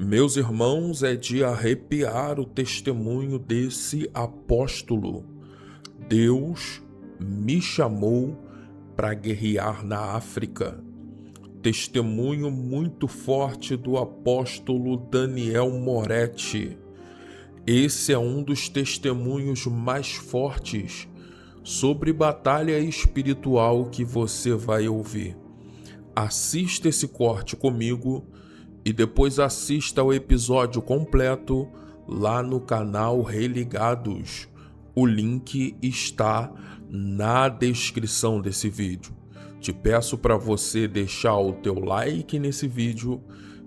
Meus irmãos, é de arrepiar o testemunho desse apóstolo. Deus me chamou para guerrear na África. Testemunho muito forte do apóstolo Daniel Moretti. Esse é um dos testemunhos mais fortes sobre batalha espiritual que você vai ouvir. Assista esse corte comigo e depois assista ao episódio completo lá no canal Religados. O link está na descrição desse vídeo. Te peço para você deixar o teu like nesse vídeo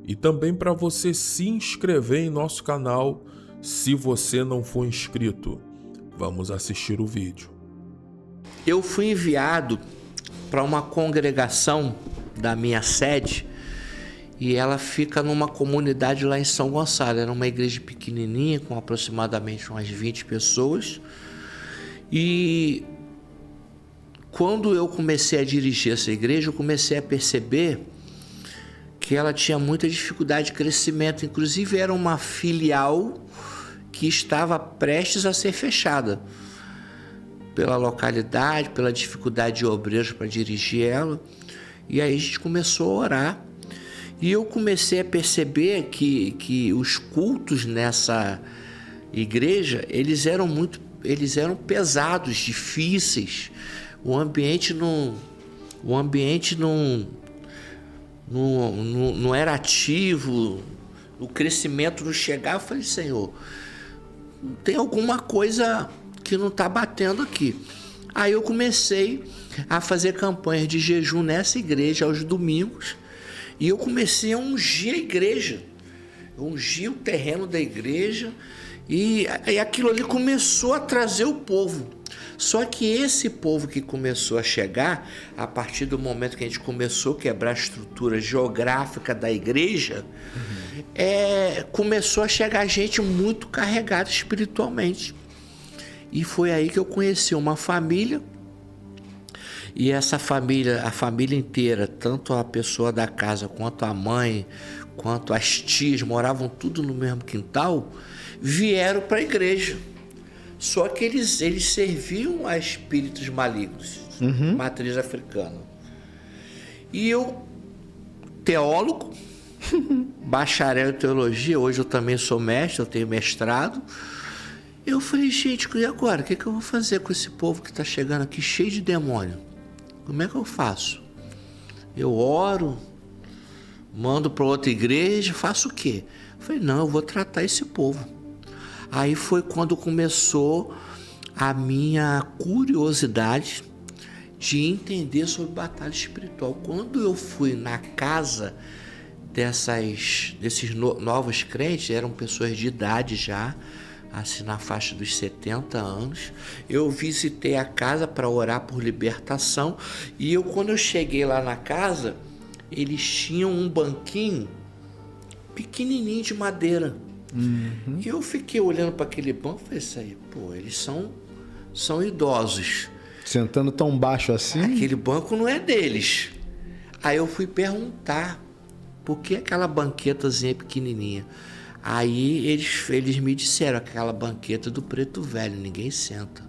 e também para você se inscrever em nosso canal se você não for inscrito. Vamos assistir o vídeo. Eu fui enviado para uma congregação da minha sede e ela fica numa comunidade lá em São Gonçalo. Era uma igreja pequenininha com aproximadamente umas 20 pessoas. E quando eu comecei a dirigir essa igreja, eu comecei a perceber que ela tinha muita dificuldade de crescimento. Inclusive era uma filial que estava prestes a ser fechada pela localidade, pela dificuldade de obreiros para dirigir ela. E aí a gente começou a orar. E eu comecei a perceber que os cultos nessa igreja, eles eram pesados, difíceis. O ambiente não era ativo, o crescimento não chegava. Eu falei, Senhor, tem alguma coisa que não está batendo aqui. Aí eu comecei a fazer campanhas de jejum nessa igreja aos domingos. E eu comecei a ungir a igreja, eu ungi o terreno da igreja e aquilo ali começou a trazer o povo. Só que esse povo que começou a chegar, a partir do momento que a gente começou a quebrar a estrutura geográfica da igreja, começou a chegar gente muito carregada espiritualmente. E foi aí que eu conheci uma família. E essa família, a família inteira, tanto a pessoa da casa, quanto a mãe, quanto as tias, moravam tudo no mesmo quintal, vieram para a igreja. Só que eles serviam a espíritos malignos, matriz africana. E eu, teólogo, bacharel em teologia, hoje eu também sou mestre, eu tenho mestrado. Eu falei, gente, e agora? O que eu vou fazer com esse povo que está chegando aqui cheio de demônio? Como é que eu faço? Eu oro, mando para outra igreja, faço o quê? Eu falei, não, eu vou tratar esse povo. Aí foi quando começou a minha curiosidade de entender sobre batalha espiritual. Quando eu fui na casa desses novos crentes, eram pessoas de idade já, assim na faixa dos 70 anos, eu visitei a casa para orar por libertação. E quando eu cheguei lá na casa, eles tinham um banquinho pequenininho de madeira. E eu fiquei olhando para aquele banco e falei, isso aí, pô, eles são idosos. Sentando tão baixo assim? Aquele banco não é deles. Aí eu fui perguntar por que aquela banquetazinha pequenininha. Aí eles me disseram, aquela banqueta do preto velho, ninguém senta.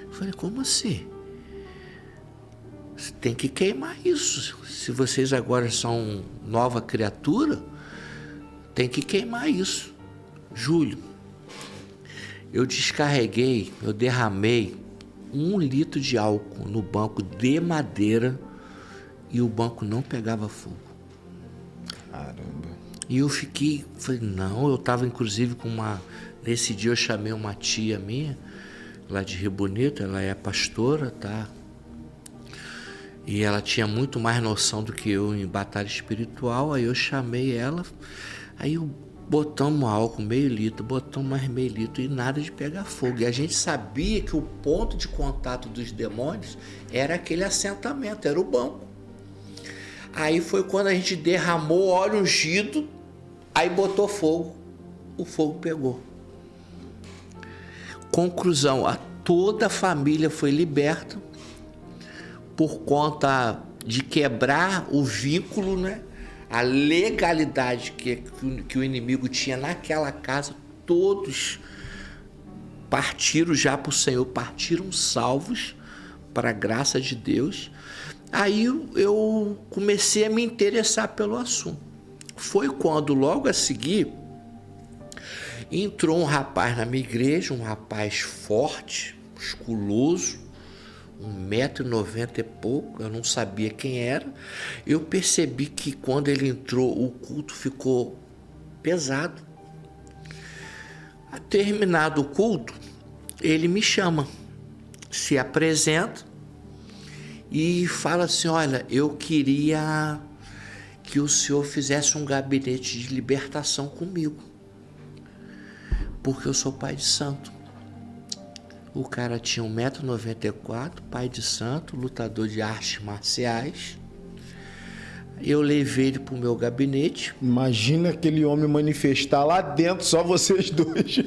Eu falei, como assim? Você tem que queimar isso. Se vocês agora são nova criatura, tem que queimar isso. Júlio, eu derramei 1 litro de álcool no banco de madeira e o banco não pegava fogo. Caramba. E eu falei, não, eu estava inclusive nesse dia eu chamei uma tia minha, lá de Rio Bonito, ela é pastora, tá? E ela tinha muito mais noção do que eu em batalha espiritual, aí eu chamei ela, aí botamos álcool, meio litro, botamos mais meio litro e nada de pegar fogo. E a gente sabia que o ponto de contato dos demônios era aquele assentamento, era o banco. Aí foi quando a gente derramou óleo ungido, aí botou fogo, o fogo pegou. Conclusão, toda a família foi liberta por conta de quebrar o vínculo, né? a legalidade que o inimigo tinha naquela casa, todos partiram já para o Senhor, partiram salvos para a graça de Deus. Aí eu comecei a me interessar pelo assunto. Foi quando, logo a seguir, entrou um rapaz na minha igreja, um rapaz forte, musculoso, 1,90 m e pouco, eu não sabia quem era. Eu percebi que quando ele entrou, o culto ficou pesado. Terminado o culto, ele me chama, se apresenta e fala assim: olha, eu queria que o senhor fizesse um gabinete de libertação comigo, porque eu sou pai de santo. O cara tinha 1,94 m, pai de santo, lutador de artes marciais. Eu levei ele para o meu gabinete. Imagina aquele homem manifestar lá dentro, só vocês dois.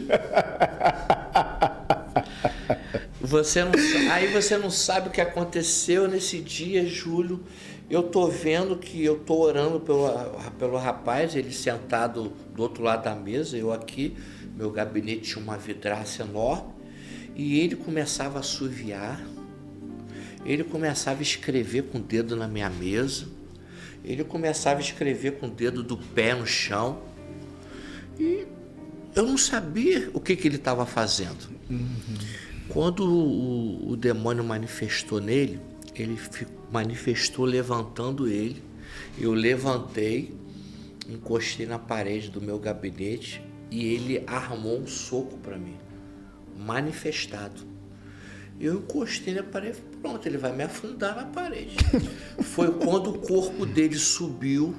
Aí você não sabe o que aconteceu nesse dia, Júlio. Eu tô vendo que eu tô orando pelo rapaz, ele sentado do outro lado da mesa, eu aqui, meu gabinete tinha uma vidraça enorme, e ele começava a assoviar, ele começava a escrever com o dedo na minha mesa, ele começava a escrever com o dedo do pé no chão, e eu não sabia o que ele estava fazendo. Quando o demônio manifestou nele, ele manifestou levantando ele. Eu levantei, encostei na parede do meu gabinete e ele armou um soco para mim, manifestado. Eu encostei na parede, pronto, ele vai me afundar na parede. Foi quando o corpo dele subiu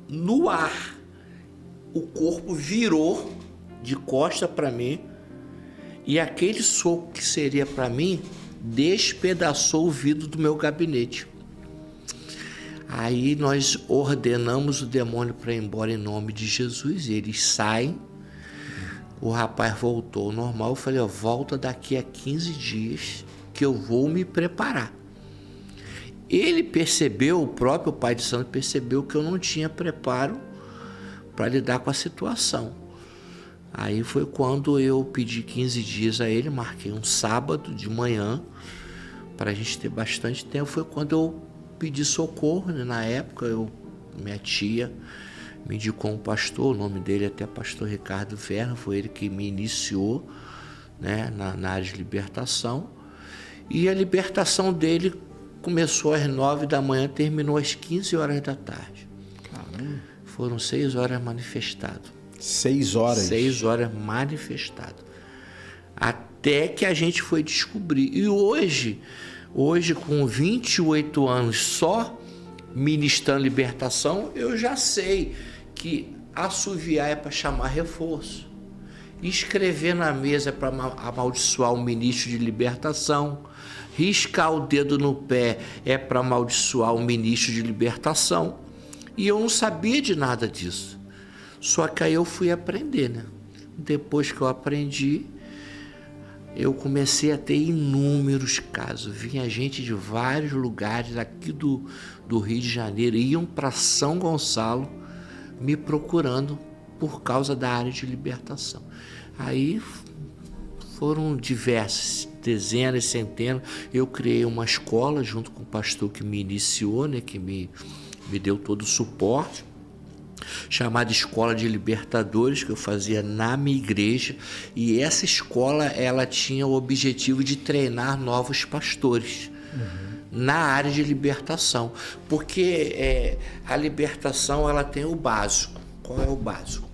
no ar, o corpo virou de costa para mim e aquele soco que seria para mim despedaçou o vidro do meu gabinete. Aí nós ordenamos o demônio para ir embora em nome de Jesus. Eles saem. O rapaz voltou ao normal. Eu falei: volta daqui a 15 dias que eu vou me preparar. Ele percebeu, o próprio pai de santo percebeu que eu não tinha preparo para lidar com a situação. Aí foi quando eu pedi 15 dias a ele, marquei um sábado de manhã, para a gente ter bastante tempo. Foi quando eu pedi socorro, né? Na época, minha tia me indicou um pastor, o nome dele é até pastor Ricardo Verna, foi ele que me iniciou, né, na área de libertação. E a libertação dele começou às 9 da manhã, terminou às 15 horas da tarde. Caramba. Foram 6 horas manifestado. 6 horas? 6 horas manifestado. Até que a gente foi descobrir. E hoje com 28 anos só ministrando libertação, eu já sei que assoviar é para chamar reforço. Escrever na mesa é para amaldiçoar o ministro de libertação. Riscar o dedo no pé é para amaldiçoar o ministro de libertação. E eu não sabia de nada disso. Só que aí eu fui aprender, né? Depois que eu aprendi, eu comecei a ter inúmeros casos. Vinha gente de vários lugares aqui do Rio de Janeiro, iam para São Gonçalo me procurando por causa da área de libertação. Aí foram diversas, dezenas, centenas. Eu criei uma escola junto com o pastor que me iniciou, né? Que me deu todo o suporte, chamada Escola de Libertadores, que eu fazia na minha igreja. E essa escola, ela tinha o objetivo de treinar novos pastores na área de libertação, porque a libertação, ela tem o básico. Qual é o básico?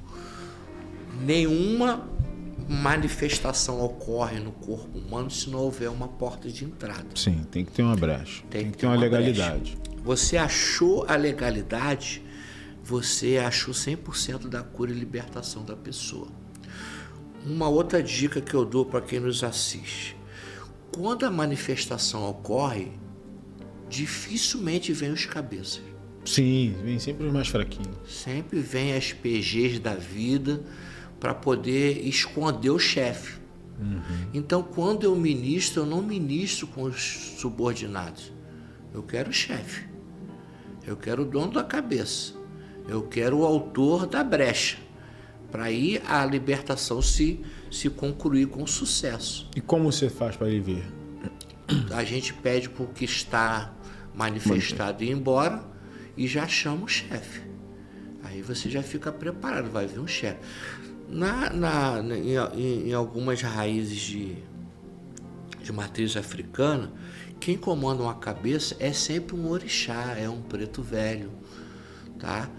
Nenhuma manifestação ocorre no corpo humano se não houver uma porta de entrada. Sim, tem que ter uma brecha, tem que ter uma legalidade. Brecha. Você achou a legalidade, você achou 100% da cura e libertação da pessoa. Uma outra dica que eu dou para quem nos assiste: quando a manifestação ocorre, dificilmente vem os cabeças. Sim, vem sempre os mais fraquinhos. Sempre vem as PGs da vida para poder esconder o chefe. Então, quando eu ministro, eu não ministro com os subordinados. Eu quero o chefe. Eu quero o dono da cabeça. Eu quero o autor da brecha. Para aí a libertação se concluir com sucesso. E como você faz para ele vir? A gente pede para o que está manifestado ir embora e já chama o chefe. Aí você já fica preparado, vai vir um chefe. Em algumas raízes de matriz africana, quem comanda uma cabeça é sempre um orixá, é um preto velho, tá?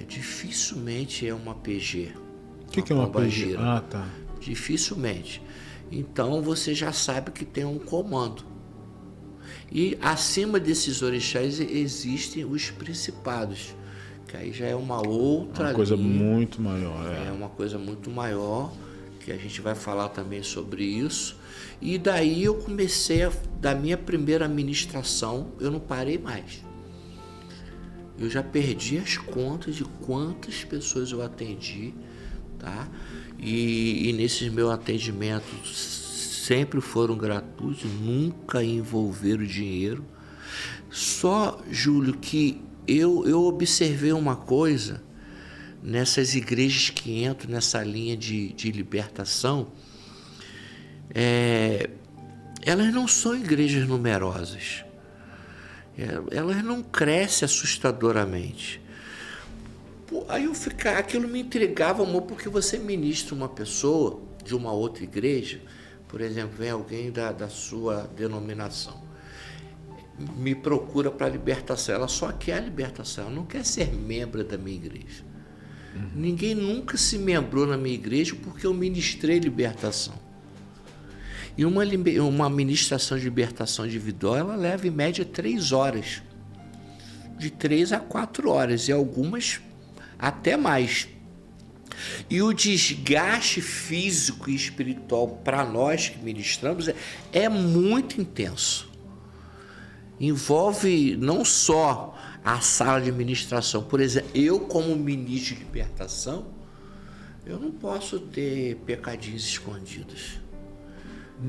Dificilmente é uma PG. O que é uma PG? Ah, tá. Dificilmente. Então você já sabe que tem um comando. E acima desses orixás existem os principados, que aí já é uma outra uma coisa linha, muito maior. É uma coisa muito maior, que a gente vai falar também sobre isso. E daí eu comecei, da minha primeira ministração, eu não parei mais. Eu já perdi as contas de quantas pessoas eu atendi, tá? E nesses meus atendimentos sempre foram gratuitos, nunca envolveram dinheiro. Só, Júlio, que eu observei uma coisa nessas igrejas que entram nessa linha de libertação. Elas não são igrejas numerosas. Elas não crescem assustadoramente. Aí aquilo me intrigava, amor, porque você ministra uma pessoa de uma outra igreja, por exemplo, vem alguém da sua denominação, me procura para a libertação, ela só quer a libertação, ela não quer ser membro da minha igreja. Ninguém nunca se membrou na minha igreja porque eu ministrei libertação. E uma ministração de libertação individual, ela leva em média 3 horas, de 3 a 4 horas, e algumas até mais. E o desgaste físico e espiritual para nós que ministramos é muito intenso. Envolve não só a sala de ministração. Por exemplo, eu como ministro de libertação, eu não posso ter pecadinhos escondidos.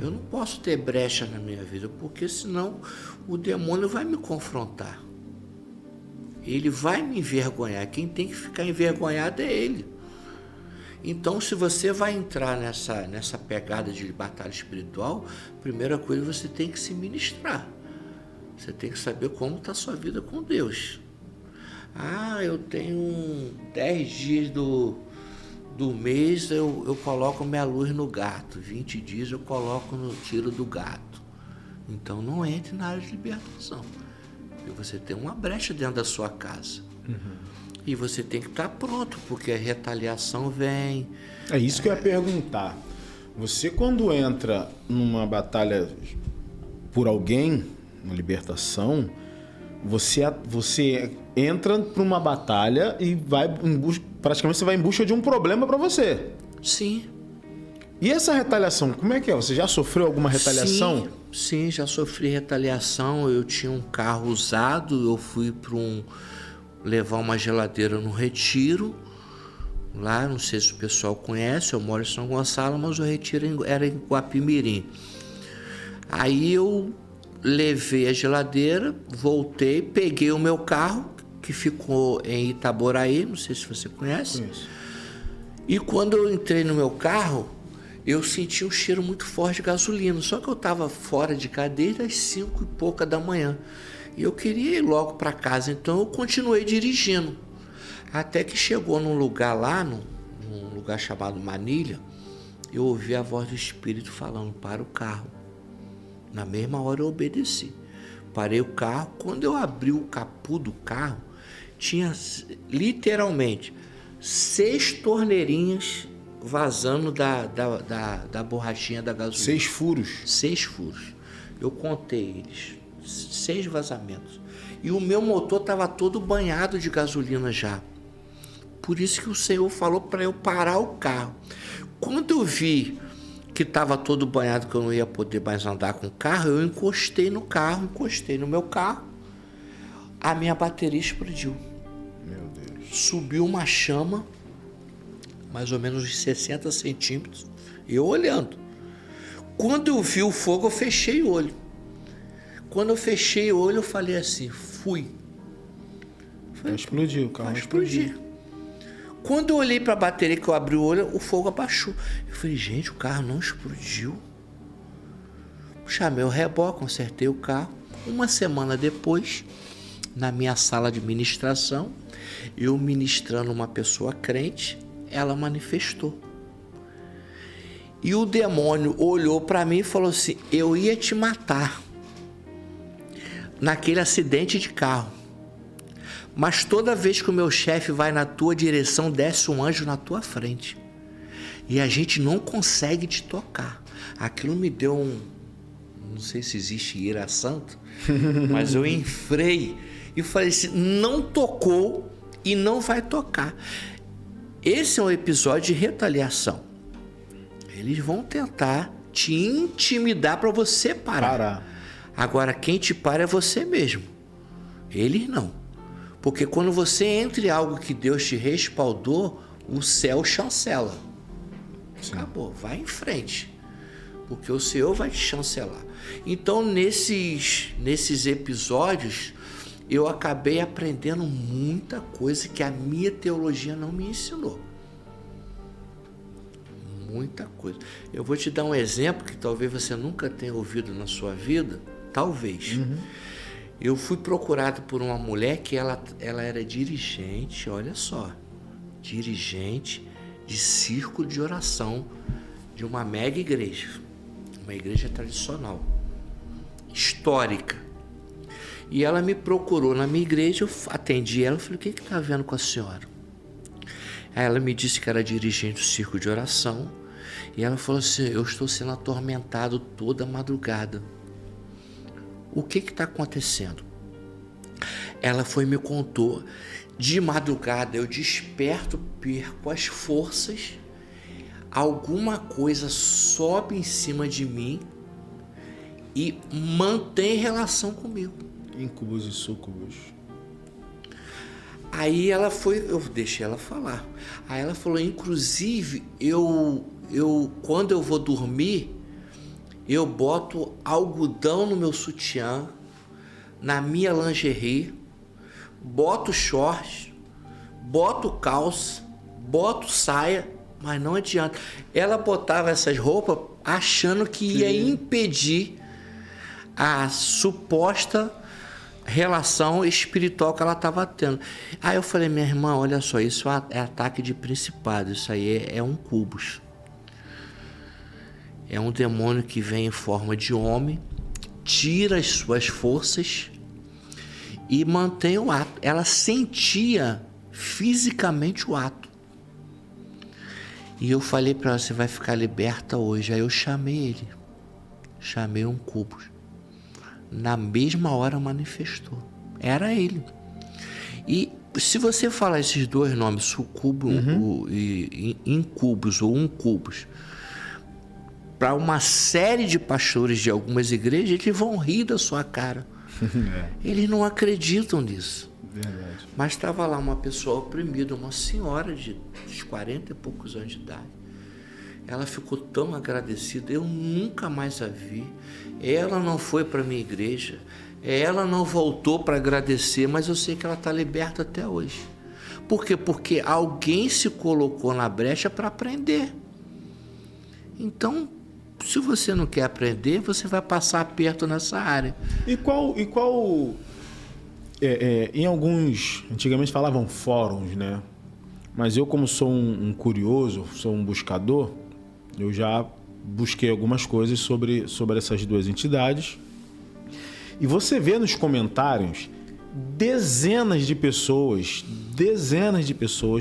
Eu não posso ter brecha na minha vida, porque senão o demônio vai me confrontar. Ele vai me envergonhar. Quem tem que ficar envergonhado é ele. Então, se você vai entrar nessa pegada de batalha espiritual, a primeira coisa, você tem que se ministrar. Você tem que saber como está a sua vida com Deus. Eu tenho 10 dias do mês, eu coloco minha luz no gato. 20 dias eu coloco no tiro do gato. Então, não entre na área de libertação. Porque você tem uma brecha dentro da sua casa. E você tem que estar pronto, porque a retaliação vem. É isso que eu ia perguntar. Você, quando entra numa batalha por alguém, uma libertação, você entra para uma batalha e vai praticamente você vai em busca de um problema para você. Sim. E essa retaliação, como é que é? Você já sofreu alguma retaliação? Sim, já sofri retaliação. Eu tinha um carro usado, eu fui para levar uma geladeira no Retiro, lá, não sei se o pessoal conhece, eu moro em São Gonçalo, mas o Retiro era em Guapimirim. Aí eu levei a geladeira, voltei, peguei o meu carro, que ficou em Itaboraí, não sei se você conhece. Conheço. E quando eu entrei no meu carro, eu senti um cheiro muito forte de gasolina, só que eu estava fora de casa desde as 5 e pouca da manhã. E eu queria ir logo para casa, então eu continuei dirigindo. Até que chegou num lugar lá, num lugar chamado Manilha, eu ouvi a voz do Espírito falando, para o carro. Na mesma hora eu obedeci. Parei o carro, quando eu abri o capô do carro, tinha literalmente 6 torneirinhas vazando da borrachinha da gasolina. 6 furos? 6 furos. Eu contei eles. 6 vazamentos. E o meu motor estava todo banhado de gasolina já. Por isso que o Senhor falou para eu parar o carro. Quando eu vi que estava todo banhado, que eu não ia poder mais andar com o carro, eu encostei no meu carro, a minha bateria explodiu. Meu Deus. Subiu uma chama, mais ou menos de 60 centímetros, e eu olhando. Quando eu vi o fogo, eu fechei o olho. Quando eu fechei o olho, eu falei assim, fui. Vai explodir, o carro Vai vai explodir. Quando eu olhei para a bateria, que eu abri o olho, o fogo abaixou. Eu falei, gente, o carro não explodiu. Chamei o reboque, consertei o carro. Uma semana depois, na minha sala de ministração, eu ministrando uma pessoa crente, ela manifestou. E o demônio olhou para mim e falou assim, eu ia te matar naquele acidente de carro. Mas toda vez que o meu chefe vai na tua direção, desce um anjo na tua frente. E a gente não consegue te tocar. Aquilo me deu não sei se existe ira santo, mas eu enfrei e falei assim, não tocou e não vai tocar. Esse é um episódio de retaliação. Eles vão tentar te intimidar para você parar. Agora, quem te para é você mesmo. Eles não. Porque quando você entra em algo que Deus te respaldou, o céu chancela. Sim. Acabou, vai em frente. Porque o Senhor vai te chancelar. Então, nesses episódios, eu acabei aprendendo muita coisa que a minha teologia não me ensinou. Muita coisa. Eu vou te dar um exemplo que talvez você nunca tenha ouvido na sua vida. Talvez. Eu fui procurado por uma mulher que ela era dirigente, olha só, dirigente de círculo de oração de uma mega igreja, uma igreja tradicional, histórica. E ela me procurou na minha igreja, eu atendi ela, falei, o que está havendo com a senhora? Aí ela me disse que era dirigente do círculo de oração, e ela falou assim, eu estou sendo atormentado toda madrugada. O que está acontecendo? Ela foi e me contou, de madrugada eu desperto, perco as forças, alguma coisa sobe em cima de mim e mantém relação comigo. Incubos e súcubos. Aí ela foi, eu deixei ela falar. Aí ela falou, inclusive, eu quando eu vou dormir, eu boto algodão no meu sutiã, na minha lingerie, boto short, boto calça, boto saia, mas não adianta. Ela botava essas roupas achando que ia impedir a suposta relação espiritual que ela estava tendo. Aí eu falei, minha irmã, olha só, isso é ataque de principado, isso aí é um cubus. É um demônio que vem em forma de homem, tira as suas forças e mantém o ato. Ela sentia fisicamente o ato. E eu falei para ela, você vai ficar liberta hoje. Aí eu chamei ele. Chamei um cubus. Na mesma hora manifestou. Era ele. E se você falar esses dois nomes, sucubo e incubus ou uncubus, para uma série de pastores de algumas igrejas, eles vão rir da sua cara. Eles não acreditam nisso. Verdade. Mas estava lá uma pessoa oprimida, uma senhora de 40 e poucos anos de idade. Ela ficou tão agradecida, eu nunca mais a vi. Ela não foi para a minha igreja, ela não voltou para agradecer, mas eu sei que ela está liberta até hoje. Por quê? Porque alguém se colocou na brecha para aprender. Então, se você não quer aprender, você vai passar aperto nessa área. E qual em alguns, antigamente falavam fóruns, né? Mas eu, como sou um curioso, sou um buscador, eu já busquei algumas coisas sobre essas duas entidades. E você vê nos comentários dezenas de pessoas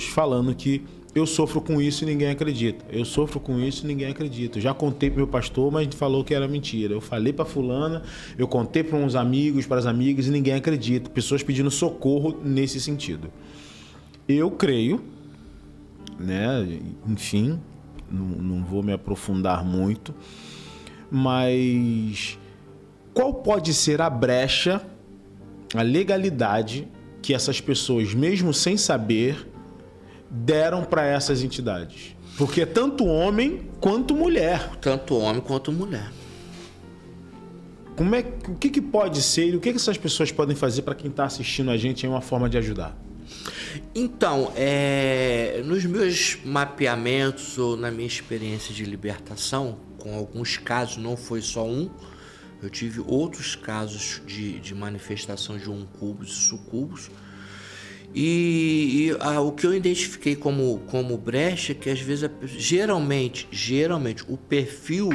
falando que eu sofro com isso e ninguém acredita. Eu sofro com isso e ninguém acredita. Eu já contei pro meu pastor, mas falou que era mentira. Eu falei pra fulana, eu contei para uns amigos, para as amigas e ninguém acredita. Pessoas pedindo socorro nesse sentido. Eu creio, né? Enfim, não vou me aprofundar muito, mas qual pode ser a brecha, a legalidade que essas pessoas, mesmo sem saber, deram para essas entidades? Porque é tanto homem quanto mulher. Tanto homem quanto mulher. O que pode ser e o que essas pessoas podem fazer para quem está assistindo a gente em uma forma de ajudar? Então, nos meus mapeamentos ou na minha experiência de libertação, com alguns casos, não foi só um, eu tive outros casos de manifestação de incubos e sucubos. E o que eu identifiquei como brecha é que às vezes, geralmente, o perfil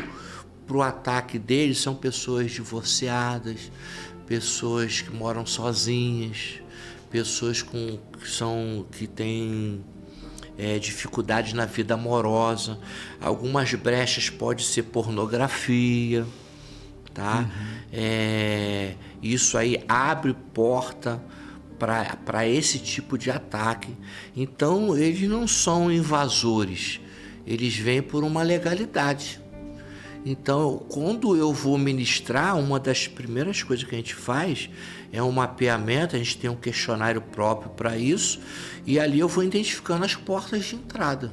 para o ataque deles são pessoas divorciadas, pessoas que moram sozinhas, pessoas que têm dificuldades na vida amorosa. Algumas brechas pode ser pornografia, tá? Isso aí abre porta para esse tipo de ataque. Então, eles não são invasores, eles vêm por uma legalidade. Então, quando eu vou ministrar, uma das primeiras coisas que a gente faz é um mapeamento, a gente tem um questionário próprio para isso, e ali eu vou identificando as portas de entrada.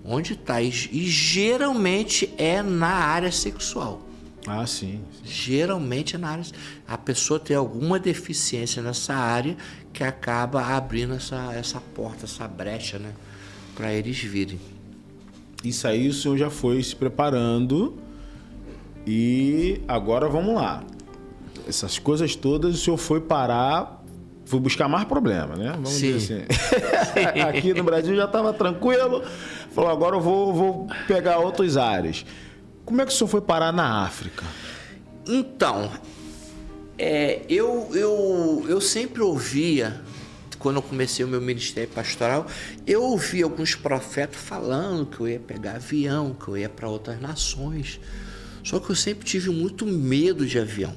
Onde está? E geralmente é na área sexual. Ah, sim. Geralmente é na área. A pessoa tem alguma deficiência nessa área que acaba abrindo essa porta, essa brecha, né? Para eles virem. Isso aí o senhor já foi se preparando e agora vamos lá. Essas coisas todas o senhor foi parar, foi buscar mais problema, né? Vamos Sim. dizer assim. Aqui no Brasil já estava tranquilo, falou agora eu vou pegar outros ares. Como é que o senhor foi parar na África? Então, eu sempre ouvia, quando eu comecei o meu ministério pastoral, eu ouvi alguns profetas falando que eu ia pegar avião, que eu ia para outras nações. Só que eu sempre tive muito medo de avião.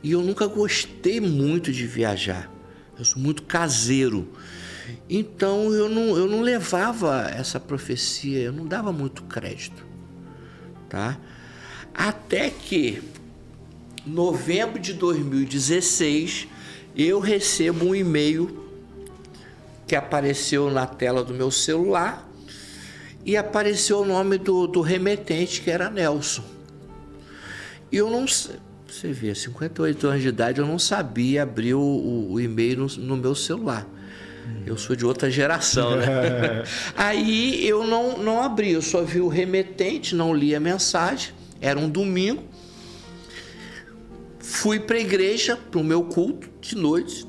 E eu nunca gostei muito de viajar. Eu sou muito caseiro. Então eu não levava essa profecia, eu não dava muito crédito. Tá? Até que, em novembro de 2016, eu recebo um e-mail que apareceu na tela do meu celular e apareceu o nome do remetente, que era Nelson. E eu não sei, você vê, 58 anos de idade, eu não sabia abrir o e-mail no meu celular. Eu sou de outra geração, né? Aí eu não abri, eu só vi o remetente, não li a mensagem. Era um domingo. Fui para a igreja, para o meu culto de noite.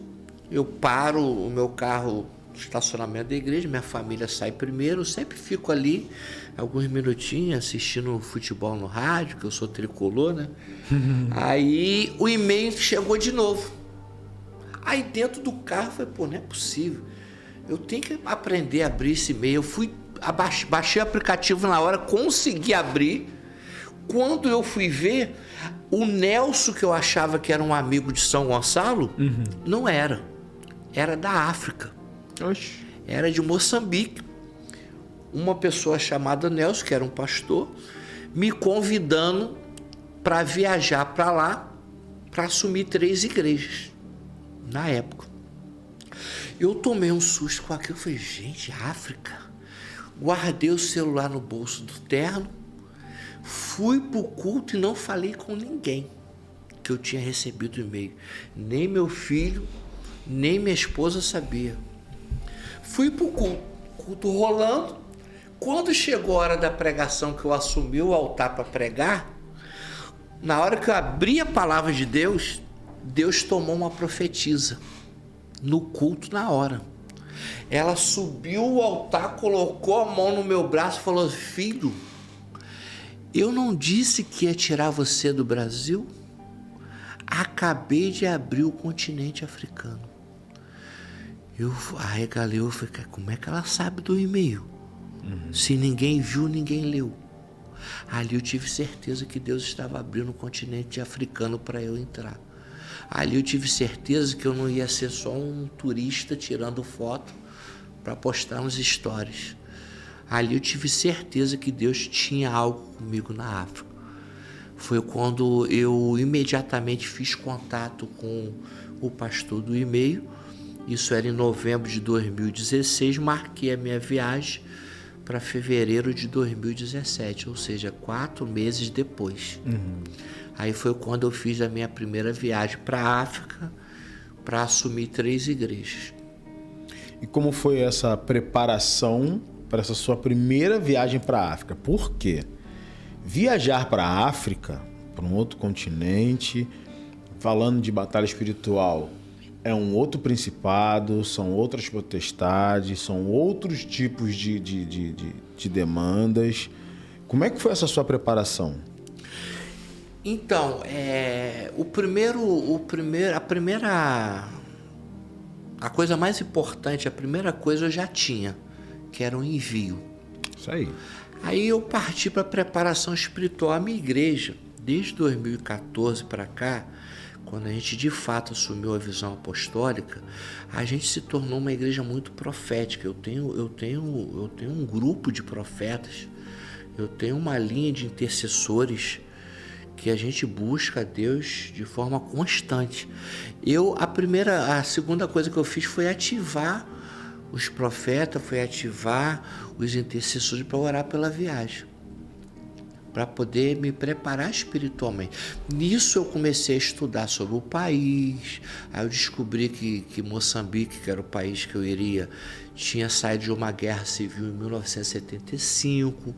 Eu paro o meu carro no estacionamento da igreja, minha família sai primeiro. Eu sempre fico ali alguns minutinhos assistindo futebol no rádio, que eu sou tricolor, né? Aí o e-mail chegou de novo. Aí dentro do carro eu falei, pô, não é possível. Eu tenho que aprender a abrir esse e-mail. Eu baixei o aplicativo na hora, consegui abrir. Quando eu fui ver, o Nelson, que eu achava que era um amigo de São Gonçalo, não era. Era da África. Oxi. Era de Moçambique. Uma pessoa chamada Nelson, que era um pastor, me convidando para viajar para lá, para assumir 3 igrejas. Na época. Eu tomei um susto com aquilo. Eu falei, gente, África. Guardei o celular no bolso do terno. Fui pro culto e não falei com ninguém que eu tinha recebido o e-mail. Nem meu filho, nem minha esposa sabia. Fui pro culto rolando. Quando chegou a hora da pregação, que eu assumi o altar para pregar, na hora que eu abri a palavra de Deus, Deus tomou uma profetisa no culto na hora. Ela subiu o altar, colocou a mão no meu braço e falou, filho, eu não disse que ia tirar você do Brasil? Acabei de abrir o continente africano. Eu arregalei, eu falei, como é que ela sabe do e-mail? Se ninguém viu, ninguém leu. Ali eu tive certeza que Deus estava abrindo o continente africano para eu entrar. Ali eu tive certeza que eu não ia ser só um turista tirando foto para postar nos stories. Ali eu tive certeza que Deus tinha algo comigo na África. Foi quando eu imediatamente fiz contato com o pastor do e-mail. Isso era em novembro de 2016. Marquei a minha viagem para fevereiro de 2017, ou seja, 4 meses depois. Aí foi quando eu fiz a minha primeira viagem para a África para assumir 3 igrejas. E como foi essa preparação para essa sua primeira viagem para a África? Por quê? Viajar para a África, para um outro continente, falando de batalha espiritual, é um outro principado, são outras potestades, são outros tipos de demandas. Como é que foi essa sua preparação? Então, a coisa mais importante, a primeira coisa eu já tinha, que era um envio. Isso aí. Aí eu parti para a preparação espiritual. A minha igreja, desde 2014 para cá, quando a gente de fato assumiu a visão apostólica, a gente se tornou uma igreja muito profética. Eu tenho um grupo de profetas, eu tenho uma linha de intercessores que a gente busca a Deus de forma constante. A segunda coisa que eu fiz foi ativar os profetas, foi ativar os intercessores para orar pela viagem, para poder me preparar espiritualmente. Nisso eu comecei a estudar sobre o país. Aí eu descobri que Moçambique, que era o país que eu iria, tinha saído de uma guerra civil em 1975,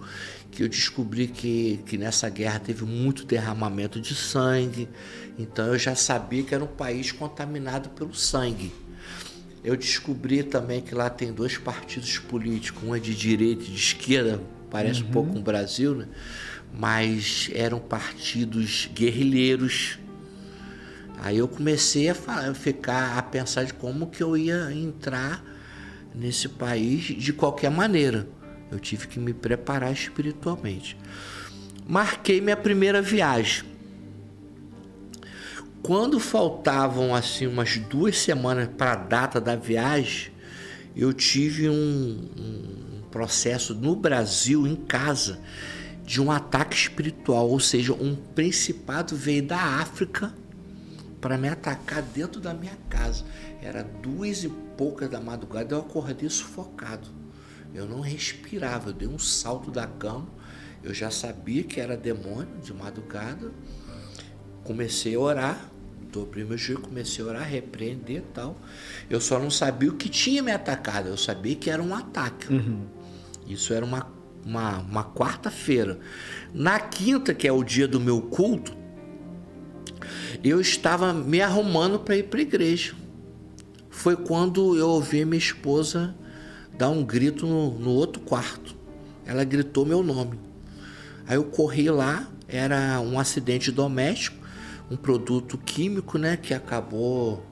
que eu descobri que nessa guerra teve muito derramamento de sangue. Então eu já sabia que era um país contaminado pelo sangue. Eu descobri também que lá tem 2 partidos políticos, um é de direita e de esquerda, parece um pouco com o Brasil, né? Mas eram partidos guerrilheiros. Aí eu comecei a pensar de como que eu ia entrar nesse país de qualquer maneira. Eu tive que me preparar espiritualmente. Marquei minha primeira viagem. Quando faltavam assim umas 2 semanas para a data da viagem, eu tive um processo no Brasil, em casa, de um ataque espiritual, ou seja, um principado veio da África para me atacar dentro da minha casa. Era 2 e poucas da madrugada, eu acordei sufocado. Eu não respirava, eu dei um salto da cama, eu já sabia que era demônio de madrugada. Comecei a orar, dobrei meu joelho, comecei a orar, repreender e tal. Eu só não sabia o que tinha me atacado, eu sabia que era um ataque. Isso era uma quarta-feira. Na quinta, que é o dia do meu culto, eu estava me arrumando para ir para a igreja. Foi quando eu ouvi minha esposa dar um grito no outro quarto. Ela gritou meu nome. Aí eu corri lá, era um acidente doméstico, um produto químico, né, que acabou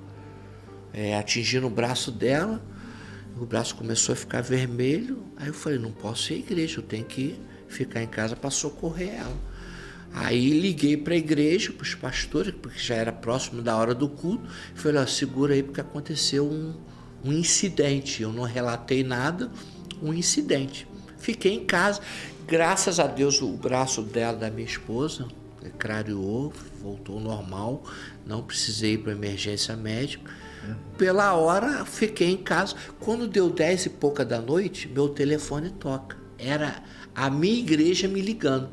atingindo o braço dela. O braço começou a ficar vermelho. Aí eu falei, não posso ir à igreja, eu tenho que ficar em casa para socorrer ela. Aí liguei para a igreja, para os pastores, porque já era próximo da hora do culto. Falei, segura aí porque aconteceu um incidente. Eu não relatei nada, um incidente. Fiquei em casa. Graças a Deus o braço dela, da minha esposa, clareou, voltou ao normal. Não precisei ir para emergência médica. Pela hora, fiquei em casa. Quando deu 10 e pouca da noite, meu telefone toca. Era a minha igreja me ligando.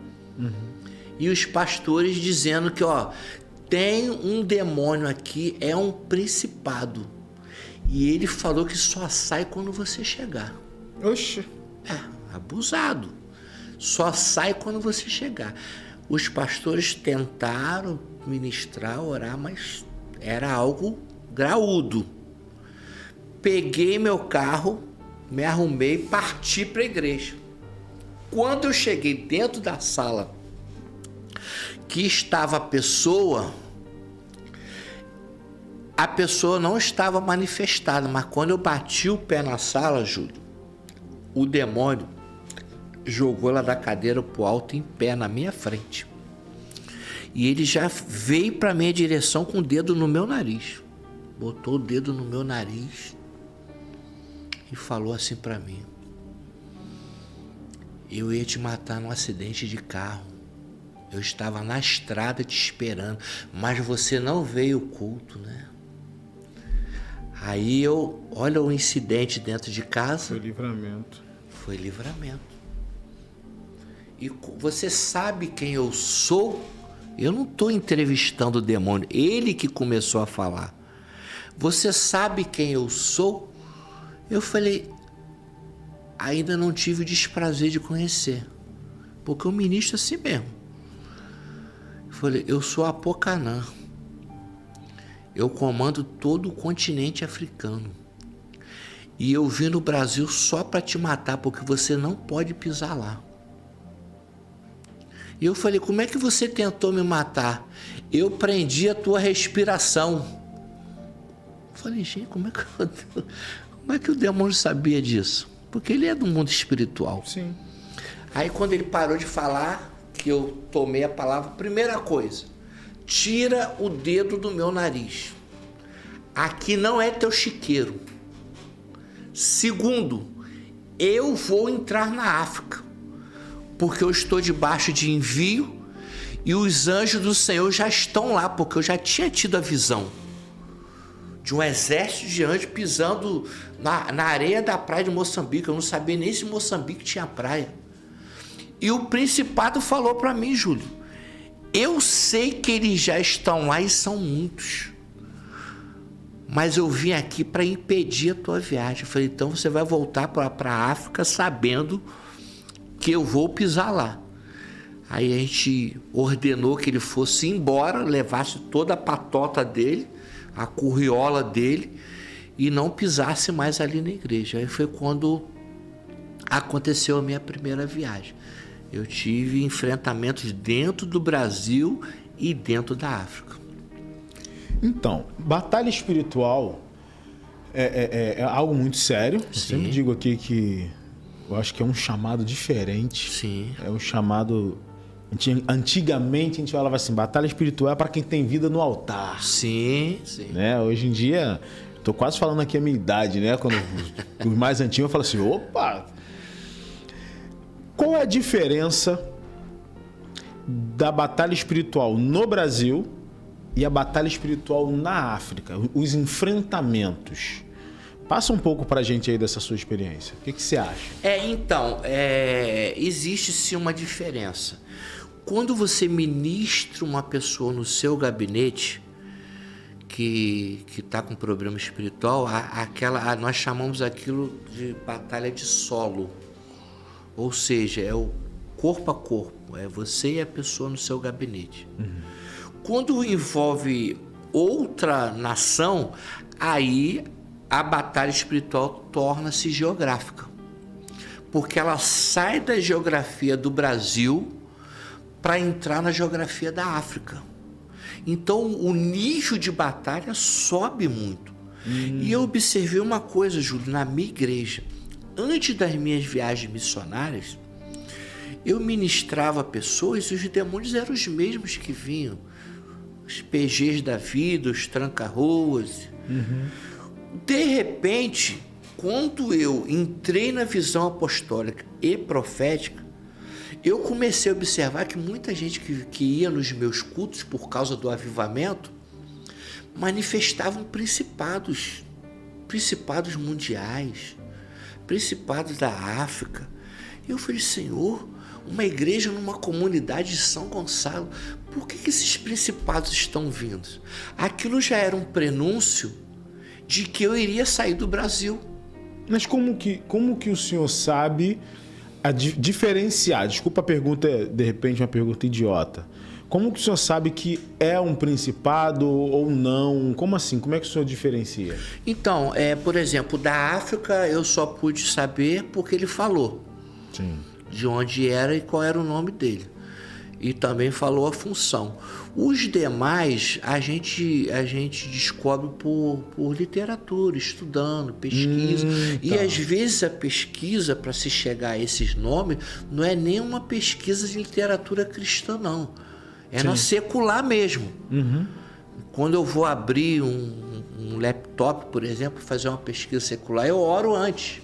E os pastores dizendo que, tem um demônio aqui, é um principado. E ele falou que só sai quando você chegar. Oxe. Abusado. Só sai quando você chegar. Os pastores tentaram ministrar, orar, mas era algo graúdo. Peguei meu carro, me arrumei e parti para a igreja. Quando eu cheguei dentro da sala que estava a pessoa não estava manifestada, mas quando eu bati o pé na sala, Júlio, o demônio jogou ela da cadeira pro alto em pé na minha frente. E ele já veio para minha direção com o dedo no meu nariz. Botou o dedo no meu nariz e falou assim para mim: eu ia te matar num acidente de carro. Eu estava na estrada te esperando, mas você não veio ao culto, né? Aí olha o incidente dentro de casa. Foi livramento. Foi livramento. E você sabe quem eu sou? Eu não estou entrevistando o demônio, ele que começou a falar. Você sabe quem eu sou? Eu falei, ainda não tive o desprazer de conhecer, porque eu ministro assim mesmo. Eu falei, eu sou Apocanã. Eu comando todo o continente africano. E eu vim no Brasil só para te matar, porque você não pode pisar lá. E eu falei, como é que você tentou me matar? Eu prendi a tua respiração. Eu falei, gente, como é que o demônio sabia disso? Porque ele é do mundo espiritual. Sim. Aí quando ele parou de falar, que eu tomei a palavra, primeira coisa, tira o dedo do meu nariz. Aqui não é teu chiqueiro. Segundo, eu vou entrar na África, porque eu estou debaixo de envio e os anjos do Senhor já estão lá, porque eu já tinha tido a visão de um exército de anjos pisando na areia da praia de Moçambique. Eu não sabia nem se Moçambique tinha praia. E o principado falou para mim, Júlio, eu sei que eles já estão lá e são muitos, mas eu vim aqui para impedir a tua viagem. Eu falei, então você vai voltar para a África sabendo que eu vou pisar lá. Aí a gente ordenou que ele fosse embora, levasse toda a patota dele, a curriola dele, e não pisasse mais ali na igreja. Aí foi quando aconteceu a minha primeira viagem. Eu tive enfrentamentos dentro do Brasil e dentro da África. Então, batalha espiritual é algo muito sério. Eu sempre digo aqui que eu acho que é um chamado diferente. Sim. É um chamado... Antigamente a gente falava assim, batalha espiritual é para quem tem vida no altar. Sim, sim. Né? Hoje em dia, tô quase falando aqui a minha idade, né? Quando os mais antigos eu falo assim, opa! Qual é a diferença da batalha espiritual no Brasil e a batalha espiritual na África? Os enfrentamentos. Passa um pouco pra gente aí dessa sua experiência. O que você acha? Existe sim uma diferença. Quando você ministra uma pessoa no seu gabinete que está com problema espiritual, nós chamamos aquilo de batalha de solo. Ou seja, é o corpo a corpo, é você e a pessoa no seu gabinete. Uhum. Quando envolve outra nação, aí a batalha espiritual torna-se geográfica, porque ela sai da geografia do Brasil para entrar na geografia da África. Então o nível de batalha sobe muito. E eu observei uma coisa, Júlio, na minha igreja. Antes das minhas viagens missionárias, eu ministrava pessoas e os demônios eram os mesmos que vinham. Os PGs da vida, os tranca-ruas. Uhum. De repente, quando eu entrei na visão apostólica e profética, eu comecei a observar que muita gente que ia nos meus cultos por causa do avivamento manifestavam principados mundiais, principados da África. E eu falei, Senhor, uma igreja numa comunidade de São Gonçalo, por que esses principados estão vindo? Aquilo já era um prenúncio de que eu iria sair do Brasil. Mas como que o senhor sabe diferenciar? Desculpa a pergunta, de repente uma pergunta idiota. Como que o senhor sabe que é um principado ou não? Como assim? Como é que o senhor diferencia? Então, por exemplo, da África eu só pude saber porque ele falou. Sim. De onde era e qual era o nome dele. E também falou a função. Os demais a gente descobre por literatura, estudando, pesquisa. E às vezes a pesquisa, para se chegar a esses nomes, não é nem uma pesquisa de literatura cristã, não. É na secular mesmo. Uhum. Quando eu vou abrir um laptop, por exemplo, fazer uma pesquisa secular, eu oro antes.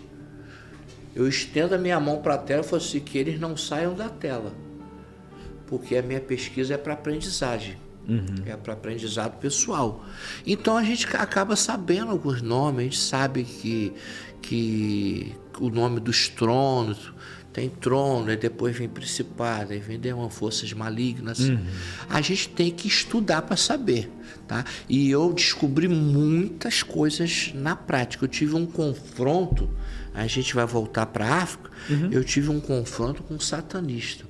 Eu estendo a minha mão para a tela e falo assim, que eles não saiam da tela. Porque a minha pesquisa é para aprendizagem. É para aprendizado pessoal. Então a gente acaba sabendo alguns nomes, a gente sabe que o nome dos tronos, tem trono, e depois vem principado, aí vem demônio, forças malignas. A gente tem que estudar para saber, tá? E eu descobri muitas coisas na prática. Eu tive um confronto, a gente vai voltar para a África, eu tive um confronto com um satanista.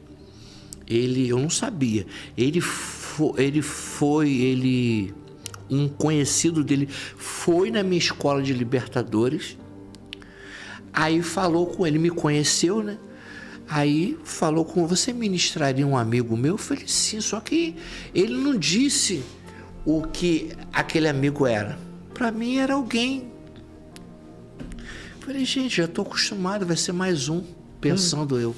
Eu não sabia. Um conhecido dele foi na minha escola de libertadores, aí falou com ele, me conheceu, né? Aí falou com, você ministraria um amigo meu? Eu falei, sim, só que ele não disse o que aquele amigo era. Para mim era alguém. Eu falei, gente, já estou acostumado, vai ser mais um, pensando eu.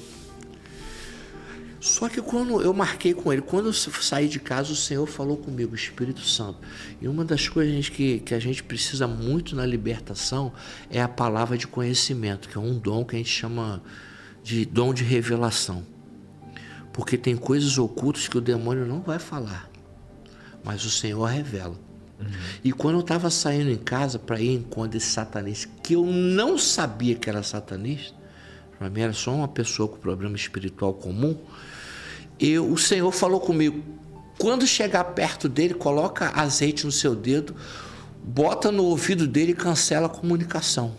Só que quando eu marquei com ele, quando eu saí de casa, o Senhor falou comigo, o Espírito Santo. E uma das coisas que a gente precisa muito na libertação é a palavra de conhecimento, que é um dom que a gente chama de dom de revelação. Porque tem coisas ocultas que o demônio não vai falar, mas o Senhor revela. E quando eu estava saindo em casa para ir em encontro desse satanista, que eu não sabia que era satanista, para mim era só uma pessoa com problema espiritual comum, o Senhor falou comigo, quando chegar perto dele, coloca azeite no seu dedo, bota no ouvido dele e cancela a comunicação.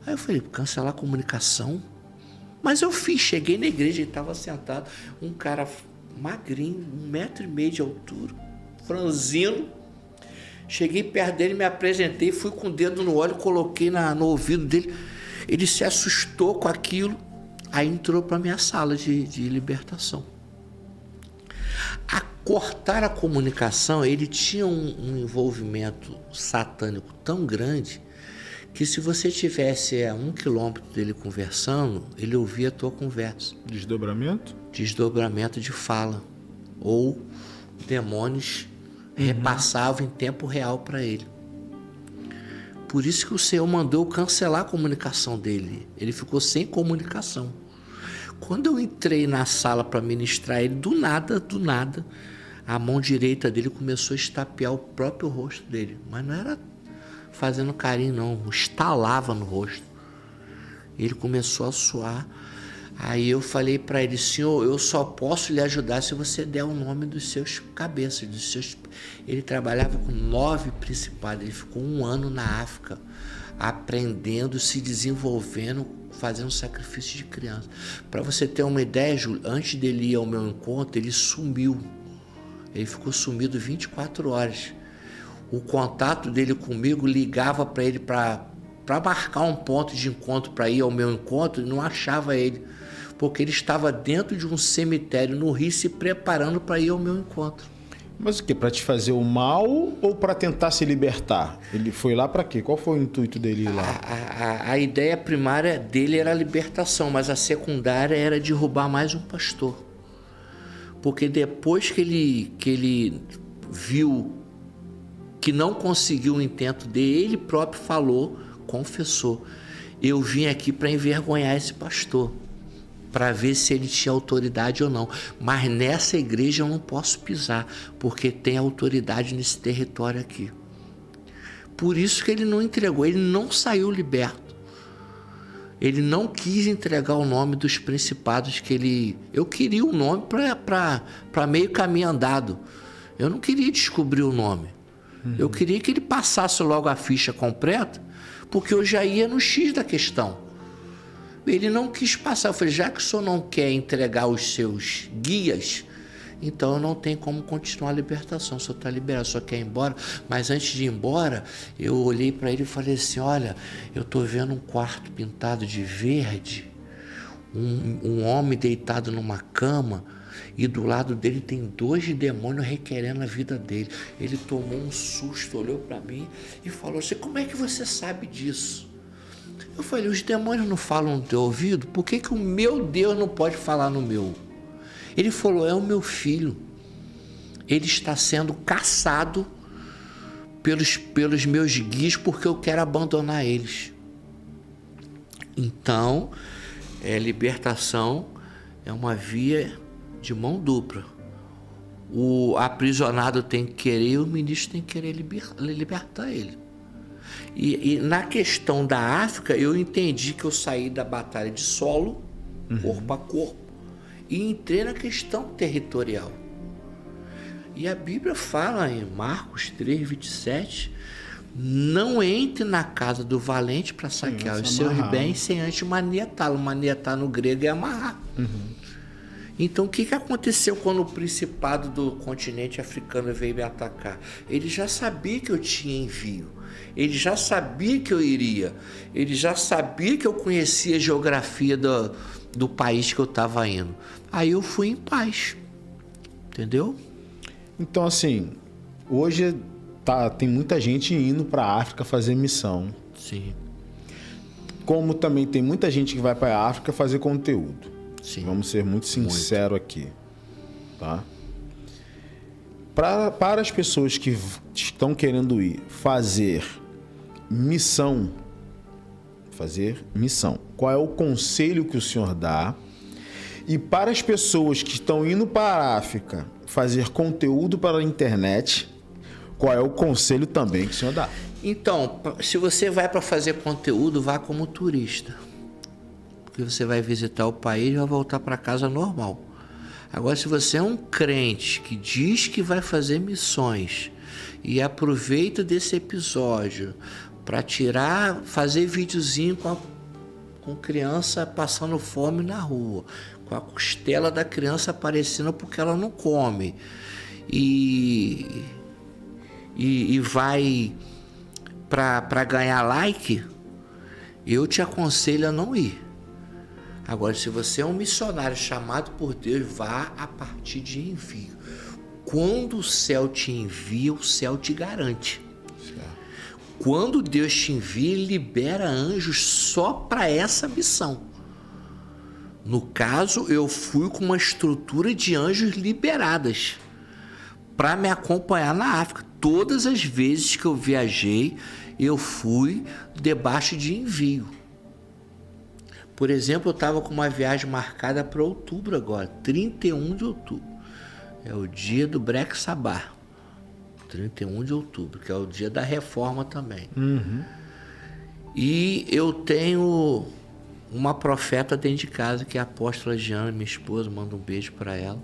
Aí eu falei, cancelar a comunicação? Mas eu fiz, cheguei na igreja, ele estava sentado, um cara magrinho, 1,5 metro de altura, franzino. Cheguei perto dele, me apresentei, fui com o dedo no olho, coloquei no ouvido dele. Ele se assustou com aquilo, aí entrou para a minha sala de libertação. A cortar a comunicação, ele tinha um envolvimento satânico tão grande que se você tivesse a 1 quilômetro dele conversando, ele ouvia a tua conversa. Desdobramento? Desdobramento de fala. Ou demônios repassavam em tempo real para ele. Por isso que o Senhor mandou cancelar a comunicação dele. Ele ficou sem comunicação. Quando eu entrei na sala para ministrar ele, do nada, a mão direita dele começou a estapear o próprio rosto dele. Mas não era fazendo carinho, não. Estalava no rosto. Ele começou a suar. Aí eu falei para ele, Senhor, eu só posso lhe ajudar se você der o nome dos seus cabeças, dos seus... Ele trabalhava com 9 principados, ele ficou 1 ano na África, aprendendo, se desenvolvendo, fazendo sacrifício de criança. Para você ter uma ideia, Júlio, antes dele ir ao meu encontro, ele sumiu. Ele ficou sumido 24 horas. O contato dele comigo ligava para ele para marcar um ponto de encontro para ir ao meu encontro e não achava ele. Porque ele estava dentro de um cemitério no Rio se preparando para ir ao meu encontro. Mas o quê? Para te fazer o mal ou para tentar se libertar? Ele foi lá para quê? Qual foi o intuito dele ir lá? A ideia primária dele era a libertação, mas a secundária era derrubar mais um pastor. Porque depois que ele viu que não conseguiu o intento dele, ele próprio falou, confessou, eu vim aqui para envergonhar esse pastor, para ver se ele tinha autoridade ou não. Mas nessa igreja eu não posso pisar, porque tem autoridade nesse território aqui. Por isso que ele não entregou, ele não saiu liberto. Ele não quis entregar o nome dos principados que ele... Eu queria o nome para meio caminho andado. Eu não queria descobrir o nome. Eu queria que ele passasse logo a ficha completa, porque eu já ia no X da questão. Ele não quis passar. Eu falei, já que o senhor não quer entregar os seus guias, então eu não tenho como continuar a libertação. O senhor está liberado, o senhor quer ir embora. Mas antes de ir embora, eu olhei para ele e falei assim, olha, eu estou vendo um quarto pintado de verde, um homem deitado numa cama, e do lado dele tem 2 demônios requerendo a vida dele. Ele tomou um susto, olhou para mim e falou assim, como é que você sabe disso? Eu falei, os demônios não falam no teu ouvido? Por que o meu Deus não pode falar no meu? Ele falou, é o meu filho. Ele está sendo caçado pelos meus guias porque eu quero abandonar eles. Então, libertação é uma via de mão dupla. O aprisionado tem que querer e o ministro tem que querer libertar ele. E na questão da África, eu entendi que eu saí da batalha de solo, corpo a corpo, e entrei na questão territorial. E a Bíblia fala em Marcos 3, 27, não entre na casa do valente para saquear os seus bens sem antes manietá-lo. Manietar no grego é amarrar. Então o que aconteceu quando o principado do continente africano veio me atacar? Ele já sabia que eu tinha envio. Ele já sabia que eu iria. Ele já sabia que eu conhecia a geografia do país que eu estava indo. Aí eu fui em paz. Entendeu? Então, assim, hoje tem muita gente indo para a África fazer missão. Sim. Como também tem muita gente que vai para a África fazer conteúdo. Sim. Vamos ser muito sinceros aqui. Tá? Para as pessoas que estão querendo ir fazer missão, qual é o conselho que o senhor dá? E para as pessoas que estão indo para a África fazer conteúdo para a internet, qual é o conselho também que o senhor dá? Então, se você vai para fazer conteúdo, vá como turista. Porque você vai visitar o país e vai voltar para casa normal. Agora, se você é um crente que diz que vai fazer missões e aproveita desse episódio para fazer videozinho com criança passando fome na rua, com a costela da criança aparecendo porque ela não come, e vai para ganhar like, eu te aconselho a não ir. Agora, se você é um missionário chamado por Deus, vá a partir de envio. Quando o céu te envia, o céu te garante. Quando Deus te envia, Ele libera anjos só para essa missão. No caso, eu fui com uma estrutura de anjos liberadas para me acompanhar na África. Todas as vezes que eu viajei, eu fui debaixo de envio. Por exemplo, eu estava com uma viagem marcada para outubro agora, 31 de outubro. É o dia do Black Sabbath. 31 de outubro, que é o dia da reforma também. E eu tenho uma profeta dentro de casa, que é a apóstola Giana, minha esposa, manda um beijo para ela.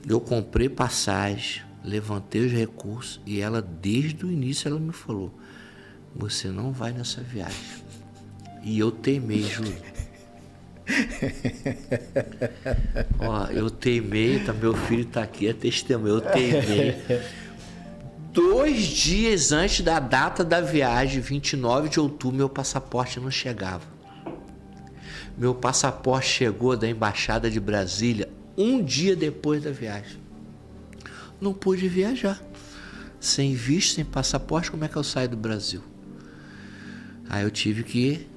Eu comprei passagem, levantei os recursos e ela, desde o início, ela me falou: você não vai nessa viagem. E eu teimei, Júlio. Ó, eu teimei, meu filho tá aqui, é testemunho, eu teimei. 2 dias antes da data da viagem, 29 de outubro, meu passaporte não chegava. Meu passaporte chegou da Embaixada de Brasília 1 dia depois da viagem. Não pude viajar. Sem visto, sem passaporte, como é que eu saio do Brasil? Aí eu tive que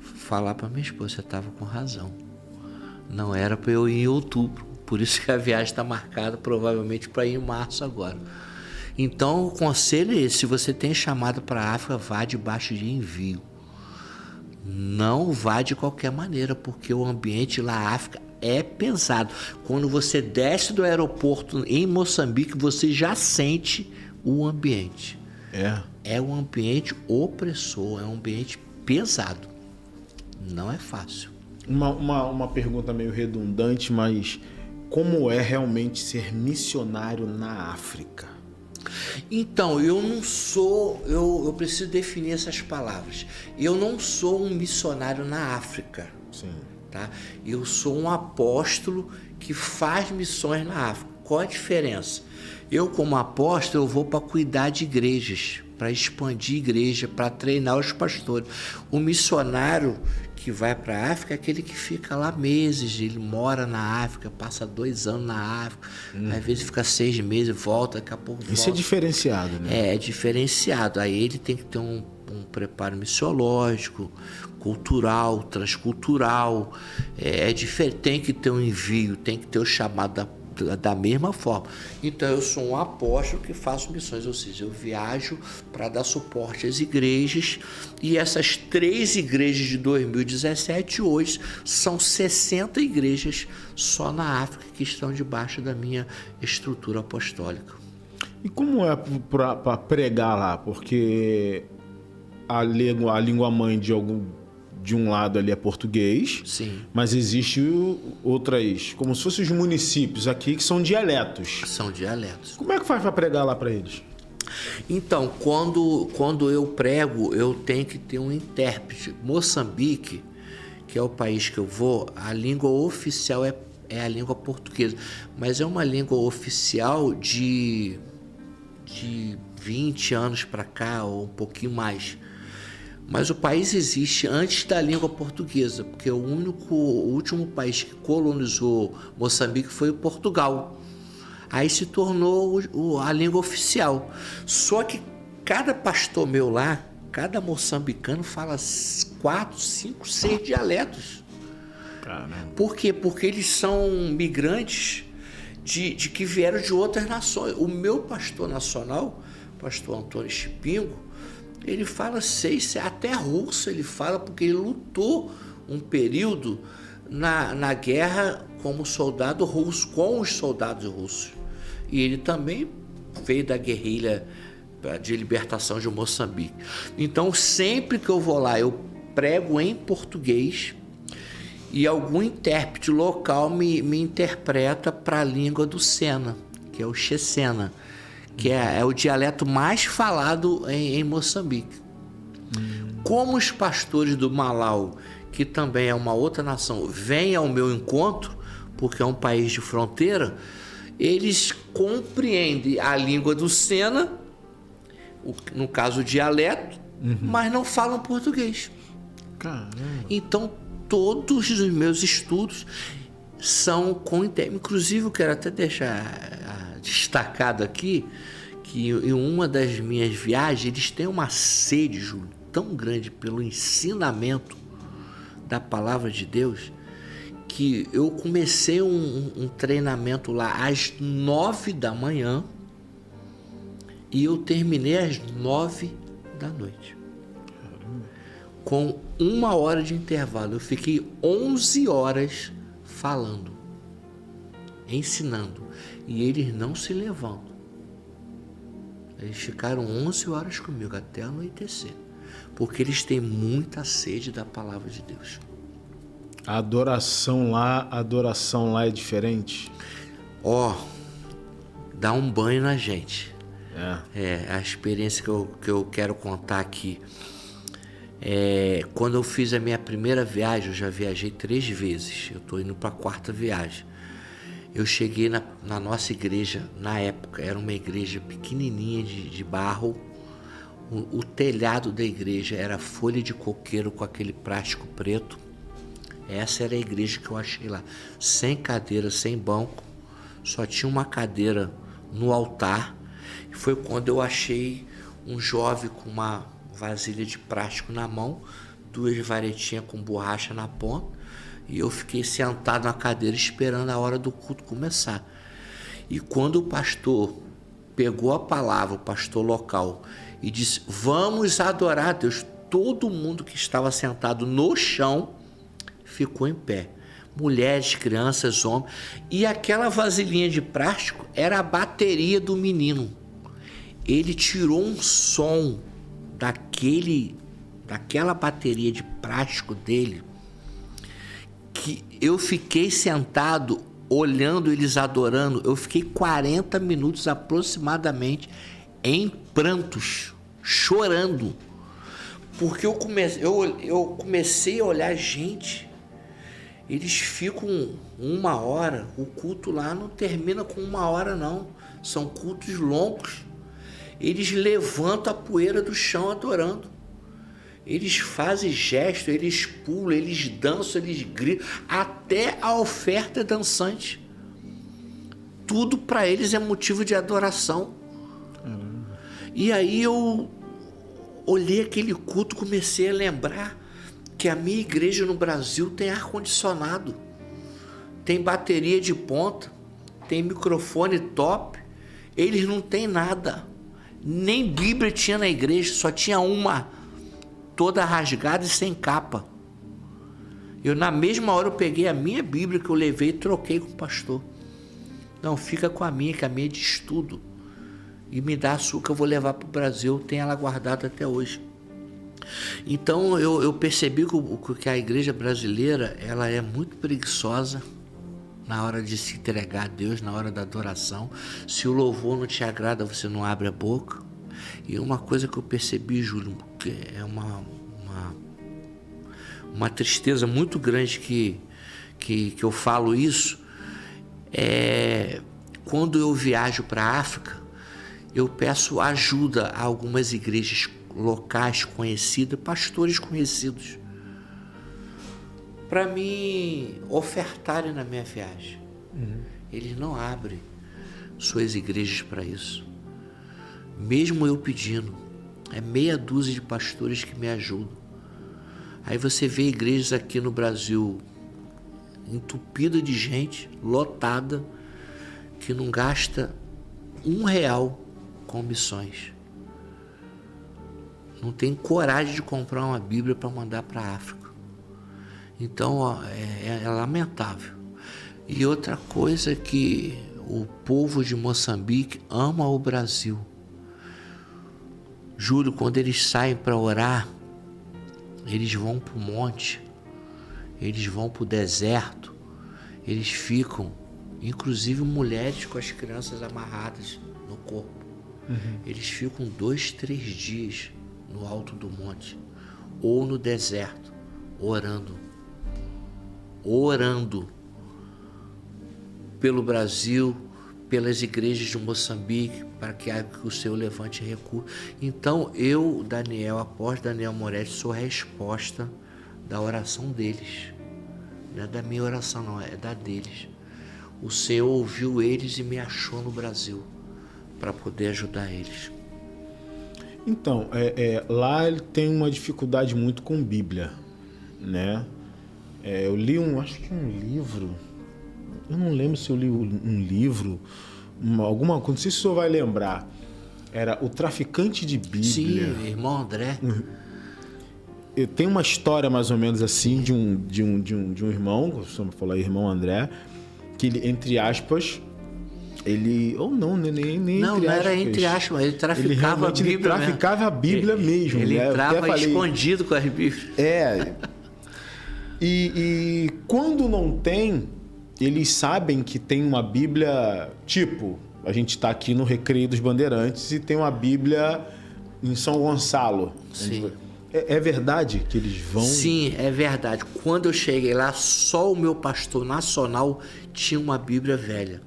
falar para minha esposa: você estava com razão. Não era para eu ir em outubro. Por isso que a viagem está marcada provavelmente para ir em março agora. Então o conselho é esse: se você tem chamado para a África, vá debaixo de envio. Não vá de qualquer maneira, porque o ambiente lá na África é pesado. Quando você desce do aeroporto em Moçambique, você já sente o ambiente. É um ambiente opressor, é um ambiente pesado. Não é fácil. Uma pergunta meio redundante, mas como é realmente ser missionário na África? Então, eu não sou... Eu preciso definir essas palavras. Eu não sou um missionário na África. Sim. Tá? Eu sou um apóstolo que faz missões na África. Qual a diferença? Eu, como apóstolo, eu vou para cuidar de igrejas, para expandir igreja, para treinar os pastores. O missionário que vai para a África é aquele que fica lá meses, ele mora na África, passa 2 anos na África, às vezes fica 6 meses, volta, daqui a pouco volta. Isso é diferenciado, né? É diferenciado. Aí ele tem que ter um preparo missiológico, cultural, transcultural, é diferente, tem que ter um envio, tem que ter o chamado da mesma forma. Então eu sou um apóstolo que faço missões, ou seja, eu viajo para dar suporte às igrejas, e essas 3 igrejas de 2017 hoje são 60 igrejas só na África que estão debaixo da minha estrutura apostólica. E como é para pregar lá? Porque a língua mãe de um lado ali é português, Sim. mas existe outras, como se fossem os municípios aqui, que são dialetos. São dialetos. Como é que faz para pregar lá para eles? Então, quando eu prego, eu tenho que ter um intérprete. Moçambique, que é o país que eu vou, a língua oficial é a língua portuguesa, mas é uma língua oficial de 20 anos para cá, ou um pouquinho mais. Mas o país existe antes da língua portuguesa, porque o último país que colonizou Moçambique foi o Portugal. Aí se tornou a língua oficial. Só que cada pastor meu lá, cada moçambicano fala 4, 5, 6 dialetos. Caramba. Por quê? Porque eles são migrantes de que vieram de outras nações. O meu pastor nacional, pastor Antônio Chipingo, ele fala 6, até russo ele fala, porque ele lutou um período na guerra como soldado russo, com os soldados russos. E ele também veio da guerrilha de libertação de Moçambique. Então, sempre que eu vou lá, eu prego em português e algum intérprete local me interpreta para a língua do Sena, que é o Xesena, que é o dialeto mais falado em Moçambique. Como os pastores do Malau, que também é uma outra nação, vêm ao meu encontro, porque é um país de fronteira, eles compreendem a língua do Sena, no caso o dialeto, mas não falam português. Caramba. Então, todos os meus estudos são com intérprete. Inclusive, eu quero até deixar destacado aqui que em uma das minhas viagens, eles têm uma sede, Júlio, tão grande pelo ensinamento da palavra de Deus, que eu comecei um treinamento lá às 9 da manhã e eu terminei às 9 da noite. Com 1 hora de intervalo. Eu fiquei 11 horas falando, ensinando, e eles não se levantam. Eles ficaram 11 horas comigo até anoitecer, porque eles têm muita sede da palavra de Deus. A adoração lá é diferente? Dá um banho na gente. É. A experiência que eu quero contar aqui. Quando eu fiz a minha primeira viagem, eu já viajei 3 vezes. Eu estou indo para a 4ª viagem. Eu cheguei na nossa igreja, na época, era uma igreja pequenininha de barro. O telhado da igreja era folha de coqueiro com aquele plástico preto. Essa era a igreja que eu achei lá. Sem cadeira, sem banco. Só tinha uma cadeira no altar. E foi quando eu achei um jovem com uma vasilha de plástico na mão, 2 varetinhas com borracha na ponta. E eu fiquei sentado na cadeira esperando a hora do culto começar. E quando o pastor pegou a palavra, o pastor local, e disse: vamos adorar a Deus, todo mundo que estava sentado no chão ficou em pé. Mulheres, crianças, homens. E aquela vasilhinha de plástico era a bateria do menino. Ele tirou um som daquela bateria de plástico dele, que eu fiquei sentado olhando eles adorando. Eu fiquei 40 minutos aproximadamente em prantos, chorando, porque eu comecei a olhar, gente, eles ficam 1 hora, o culto lá não termina com 1 hora não, são cultos longos. Eles levantam a poeira do chão adorando. Eles fazem gestos, eles pulam, eles dançam, eles gritam. Até a oferta é dançante. Tudo para eles é motivo de adoração. E aí eu olhei aquele culto, comecei a lembrar que a minha igreja no Brasil tem ar-condicionado, tem bateria de ponta, tem microfone top. Eles não têm nada. Nem Bíblia tinha na igreja, só tinha uma, toda rasgada e sem capa. Na mesma hora eu peguei a minha Bíblia que eu levei e troquei com o pastor. Não, fica com a minha, que a minha é de estudo. e me dá açúcar, eu vou levar para o Brasil, eu tenho ela guardada até hoje. Então eu percebi que a igreja brasileira ela é muito preguiçosa na hora de se entregar a Deus, na hora da adoração. Se o louvor não te agrada, você não abre a boca. E uma coisa que eu percebi, Júlio, que é uma tristeza muito grande que eu falo isso, é quando eu viajo para a África, eu peço ajuda a algumas igrejas locais conhecidas, pastores conhecidos, para me ofertarem na minha viagem. Eles não abrem suas igrejas para isso. Mesmo eu pedindo, é meia dúzia de pastores que me ajudam. Aí você vê igrejas aqui no Brasil entupida de gente, lotada, que não gasta R$1 com missões. Não tem coragem de comprar uma Bíblia para mandar para a África. Então é lamentável. E outra coisa é que o povo de Moçambique ama o Brasil. Júlio, quando eles saem para orar, eles vão para o monte, eles vão para o deserto, eles ficam, inclusive mulheres com as crianças amarradas no corpo. Eles ficam 2, 3 dias no alto do monte ou no deserto, orando pelo Brasil, pelas igrejas de Moçambique, para que o Senhor levante recursos. Então eu, Daniel, após Daniel Moretti, sou a resposta da oração deles. Não é da minha oração, não, é da deles. O Senhor ouviu eles e me achou no Brasil para poder ajudar eles. Então, lá ele tem uma dificuldade muito com Bíblia, né? Eu li acho que um livro, eu não lembro se eu li um livro, alguma coisa, não sei se o senhor vai lembrar, era O Traficante de Bíblia. Sim, irmão André. Tem uma história mais ou menos assim de um irmão, o senhor falou irmão André, que ele, entre aspas, ele... Ou não, nem não, entre não aspas. Era entre aspas, ele traficava a Bíblia. Ele traficava a Bíblia mesmo. Ele né? entrava escondido com as Bíblias. E quando não tem, eles sabem que tem uma Bíblia, tipo, a gente está aqui no Recreio dos Bandeirantes e tem uma Bíblia em São Gonçalo. Sim. É verdade que eles vão... Sim, é verdade. Quando eu cheguei lá, só o meu pastor nacional tinha uma Bíblia velha.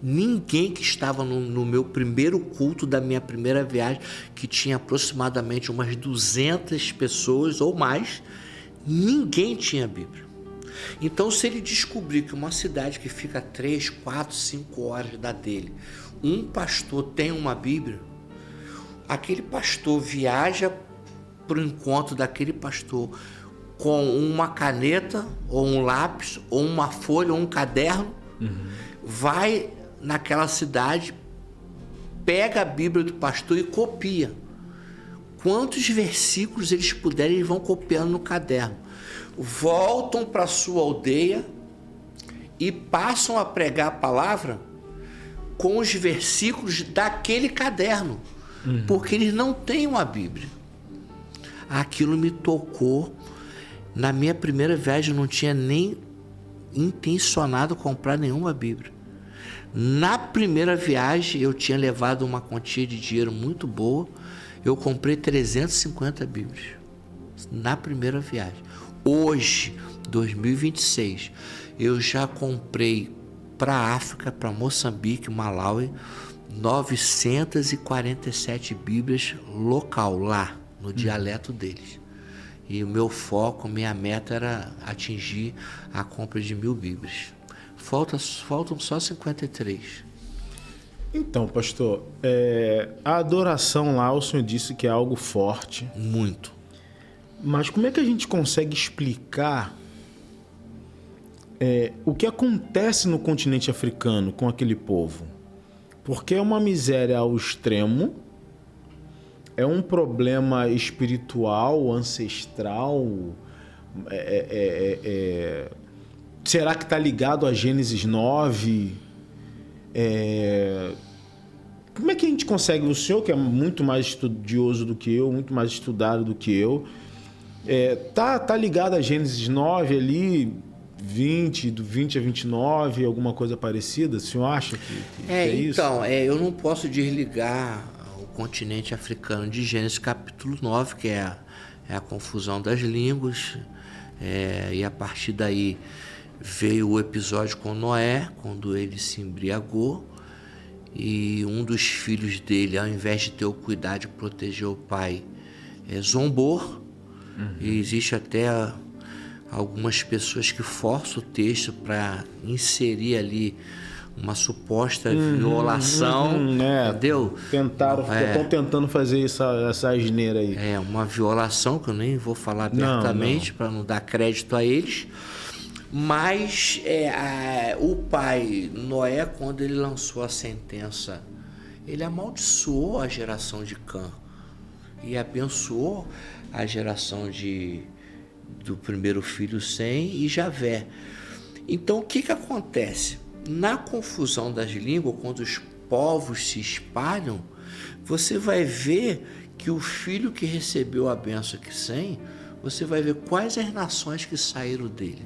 Ninguém que estava no meu primeiro culto da minha primeira viagem, que tinha aproximadamente umas 200 pessoas ou mais, ninguém tinha Bíblia. Então, se ele descobrir que uma cidade que fica 3, 4, 5 horas da dele, um pastor tem uma Bíblia, aquele pastor viaja para o encontro daquele pastor com uma caneta, ou um lápis, ou uma folha, ou um caderno, vai naquela cidade, pega a Bíblia do pastor e copia. Quantos versículos eles puderem, eles vão copiando no caderno. Voltam para a sua aldeia e passam a pregar a palavra com os versículos daquele caderno, porque eles não têm uma Bíblia. Aquilo me tocou. Na minha primeira viagem eu não tinha nem intencionado comprar nenhuma Bíblia. Na primeira viagem eu tinha levado uma quantia de dinheiro muito boa. Eu comprei 350 Bíblias na primeira viagem. Hoje, 2026, eu já comprei para a África, para Moçambique, Malawi, 947 Bíblias local, lá, no dialeto deles. E o meu foco, minha meta era atingir a compra de 1000 Bíblias. Faltam só 53. Então, pastor, a adoração lá, o senhor disse que é algo forte. Muito. Mas como é que a gente consegue explicar o que acontece no continente africano com aquele povo? Porque é uma miséria ao extremo, é um problema espiritual, ancestral. Será que está ligado a Gênesis 9? como é que a gente consegue, o senhor que é muito mais estudioso do que eu, muito mais estudado do que eu, tá ligado a Gênesis 9 ali, 20, do 20 a 29, alguma coisa parecida? O senhor acha que é isso? Então, eu não posso desligar o continente africano de Gênesis capítulo 9, que é a confusão das línguas, e a partir daí veio o episódio com Noé, quando ele se embriagou, e um dos filhos dele, ao invés de ter o cuidado de proteger o pai, zombou. E existe até algumas pessoas que forçam o texto para inserir ali uma suposta violação, entendeu? Estão tentando fazer essa asneira aí. Uma violação que eu nem vou falar abertamente para não dar crédito a eles. Mas o pai, Noé, quando ele lançou a sentença, ele amaldiçoou a geração de Cã e abençoou a geração do primeiro filho Sem e Javé. Então, o que acontece? Na confusão das línguas, quando os povos se espalham, você vai ver que o filho que recebeu a bênção que Sem, você vai ver quais as nações que saíram dele.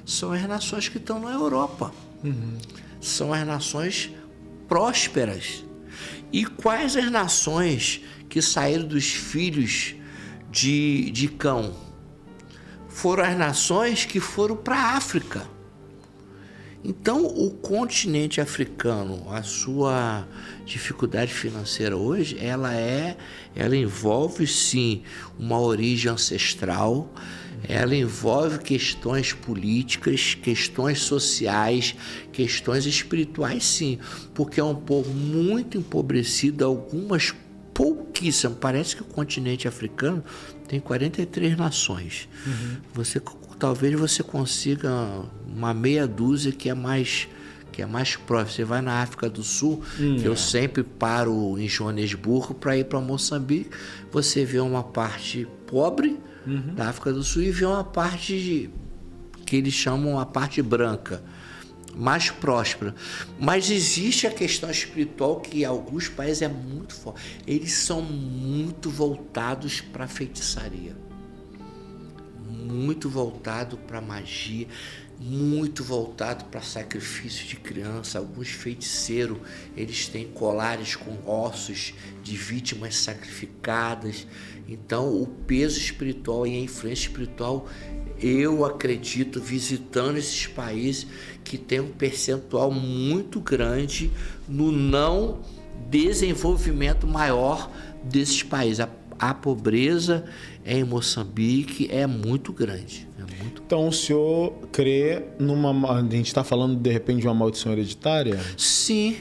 São as nações que estão na Europa. São as nações prósperas. E quais as nações que saíram dos filhos de Cão? Foram as nações que foram para a África. Então, o continente africano, a sua dificuldade financeira hoje, ela envolve, sim, uma origem ancestral, ela envolve questões políticas, questões sociais, questões espirituais, sim, porque é um povo muito empobrecido, algumas pouquíssimas. Parece que o continente africano tem 43 nações. Talvez você consiga uma meia dúzia que é mais próximo. Você vai na África do Sul, que eu sempre paro em Joanesburgo para ir para Moçambique, você vê uma parte pobre da África do Sul e vê uma parte que eles chamam a parte branca, mais próspera. Mas existe a questão espiritual que em alguns países é muito forte. Eles são muito voltados para a feitiçaria, muito voltado para magia, muito voltado para sacrifício de criança. Alguns feiticeiros, eles têm colares com ossos de vítimas sacrificadas. Então, o peso espiritual e a influência espiritual, eu acredito, visitando esses países, que tem um percentual muito grande no não desenvolvimento maior desses países. A pobreza em Moçambique é muito grande. Então, o senhor crê a gente está falando, de repente, de uma maldição hereditária? Sim,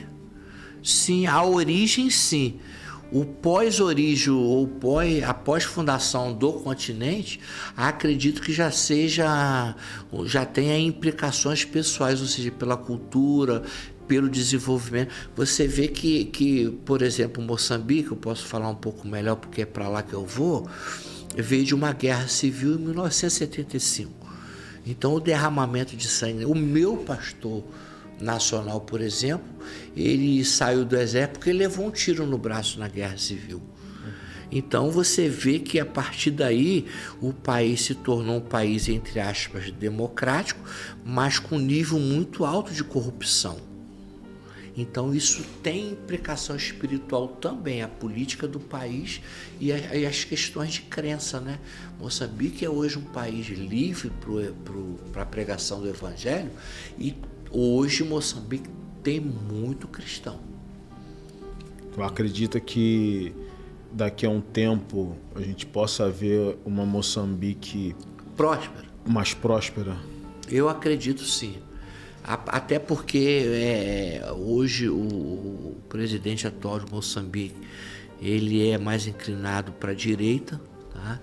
a origem, sim. O pós-origem ou a pós-fundação do continente, acredito que já tenha implicações pessoais, ou seja, pela cultura, pelo desenvolvimento. Você vê que, por exemplo, Moçambique, eu posso falar um pouco melhor porque é para lá que eu vou, veio de uma guerra civil em 1975. Então, o derramamento de sangue, o meu pastor nacional, por exemplo, ele saiu do exército porque ele levou um tiro no braço na guerra civil. Então você vê que a partir daí o país se tornou um país, entre aspas, democrático, mas com nível muito alto de corrupção. Então isso tem implicação espiritual também, a política do país e as questões de crença, né? Moçambique é hoje um país livre para a pregação do evangelho e hoje Moçambique tem muito cristão. Tu acredita que daqui a um tempo a gente possa ver uma Moçambique mais próspera? Eu acredito, sim. Até porque hoje o presidente atual de Moçambique, ele é mais inclinado para a direita, tá?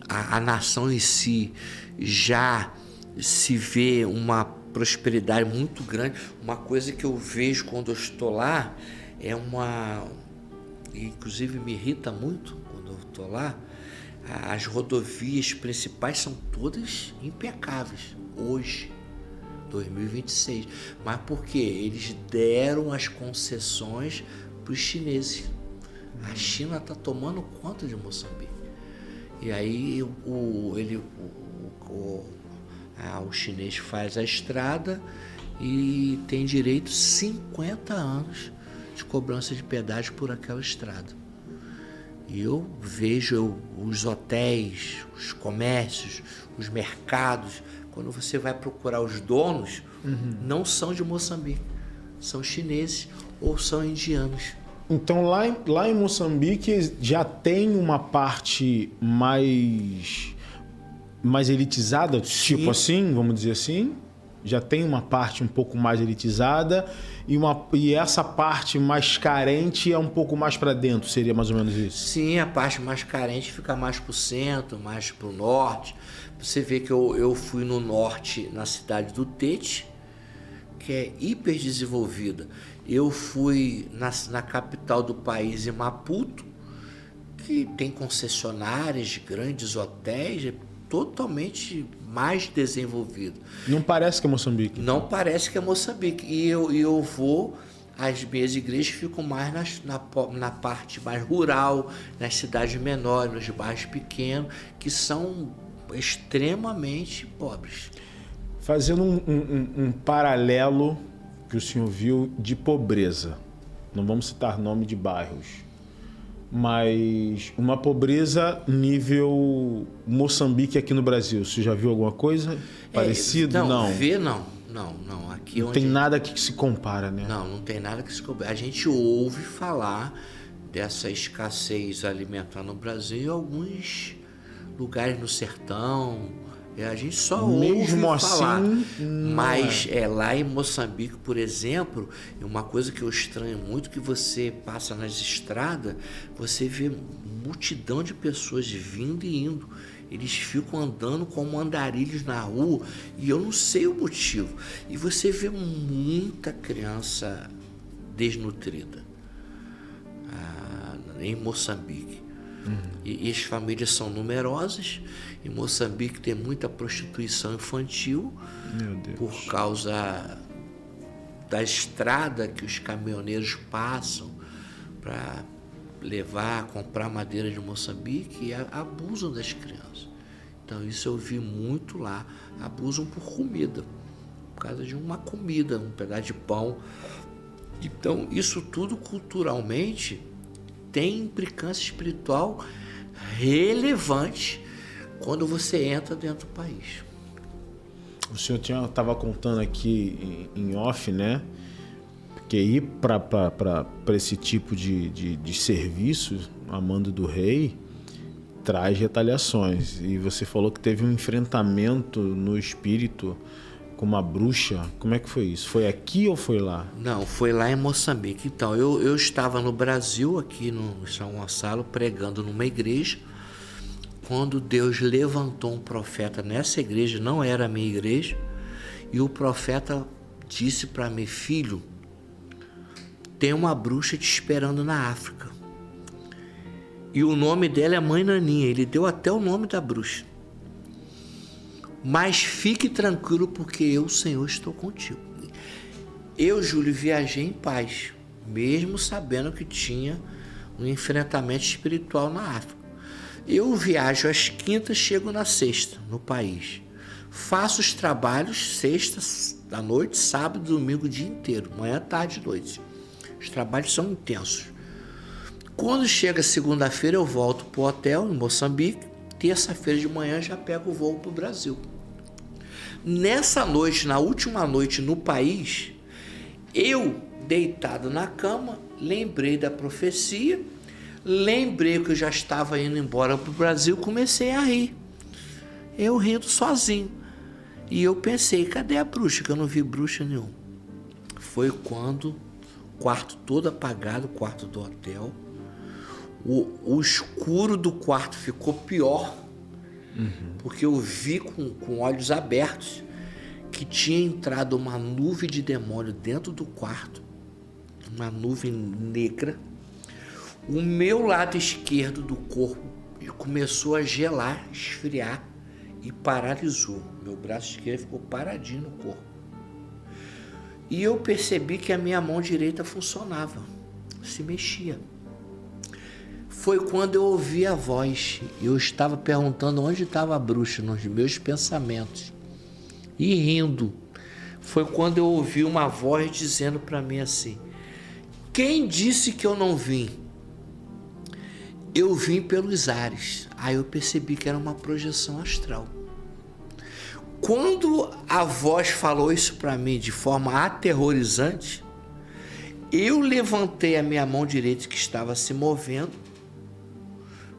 A nação em si já se vê uma prosperidade muito grande. Uma coisa que eu vejo quando eu estou lá inclusive me irrita muito quando eu estou lá, as rodovias principais são todas impecáveis hoje. 2026. Mas por quê? Eles deram as concessões para os chineses. A China está tomando conta de Moçambique. E aí o chinês faz a estrada e tem direito 50 anos de cobrança de pedágio por aquela estrada. E eu vejo os hotéis, os comércios, os mercados, quando você vai procurar os donos, não são de Moçambique, são chineses ou são indianos. Então lá em Moçambique já tem uma parte mais elitizada, tipo assim, vamos dizer assim? Já tem uma parte um pouco mais elitizada e essa parte mais carente é um pouco mais para dentro, seria mais ou menos isso? Sim, a parte mais carente fica mais para o centro, mais para o norte. Você vê que eu fui no norte, na cidade do Tete, que é hiper desenvolvida. Eu fui na capital do país, em Maputo, que tem concessionárias, grandes hotéis, é totalmente mais desenvolvido. Não parece que é Moçambique. Não parece que é Moçambique. E eu vou, as minhas igrejas ficam mais na parte mais rural, nas cidades menores, nos bairros pequenos, que são extremamente pobres. Fazendo um paralelo que o senhor viu de pobreza. Não vamos citar nome de bairros. Mas uma pobreza nível Moçambique aqui no Brasil. Você já viu alguma coisa parecida? Não. Aqui não tem nada que se compara, né? Não tem nada que se compara. A gente ouve falar dessa escassez alimentar no Brasil em alguns lugares no sertão. A gente só ouve falar. Mas lá em Moçambique, por exemplo, é uma coisa que eu estranho muito, que você passa nas estradas, você vê multidão de pessoas vindo e indo. Eles ficam andando como andarilhos na rua e eu não sei o motivo. E você vê muita criança desnutrida em Moçambique. E as famílias são numerosas. Em Moçambique tem muita prostituição infantil. Meu Deus. Por causa da estrada que os caminhoneiros passam para comprar madeira de Moçambique, e abusam das crianças. Então isso eu vi muito lá. Abusam por comida, por causa de uma comida, um pedaço de pão. Então isso tudo culturalmente tem implicância espiritual relevante quando você entra dentro do país. O senhor estava contando aqui em off, né? Porque ir para esse tipo de serviço, a mando do rei, traz retaliações. E você falou que teve um enfrentamento no espírito com uma bruxa. Como é que foi isso? Foi aqui ou foi lá? Não, foi lá em Moçambique. Então, eu estava no Brasil, aqui no São Gonçalo, pregando numa igreja, quando Deus levantou um profeta nessa igreja, não era a minha igreja, e o profeta disse para mim: filho, tem uma bruxa te esperando na África. E o nome dela é Mãe Naninha. Ele deu até o nome da bruxa. Mas fique tranquilo, porque eu, Senhor, estou contigo. Eu, Júlio, viajei em paz, mesmo sabendo que tinha um enfrentamento espiritual na África. Eu viajo às quintas, chego na sexta, no país. Faço os trabalhos sexta da noite, sábado, domingo, o dia inteiro, manhã, tarde e noite. Os trabalhos são intensos. Quando chega segunda-feira, eu volto para o hotel em Moçambique. Terça-feira de manhã já pego o voo para o Brasil. Nessa noite, na última noite no país, eu, deitado na cama, lembrei da profecia, lembrei que eu já estava indo embora para o Brasil, comecei a rir. Eu rindo sozinho. E eu pensei: cadê a bruxa? Que eu não vi bruxa nenhuma. Foi quando o quarto todo apagado, o quarto do hotel, o escuro do quarto ficou pior, porque eu vi com olhos abertos que tinha entrado uma nuvem de demônio dentro do quarto, uma nuvem negra. O meu lado esquerdo do corpo começou a gelar, esfriar e paralisou. Meu braço esquerdo ficou paradinho no corpo. E eu percebi que a minha mão direita funcionava, se mexia. Foi quando eu ouvi a voz. Eu estava perguntando onde estava a bruxa, nos meus pensamentos. E rindo. Foi quando eu ouvi uma voz dizendo para mim assim: quem disse que eu não vim? Eu vim pelos ares. Aí eu percebi que era uma projeção astral. Quando a voz falou isso para mim de forma aterrorizante, eu levantei a minha mão direita que estava se movendo,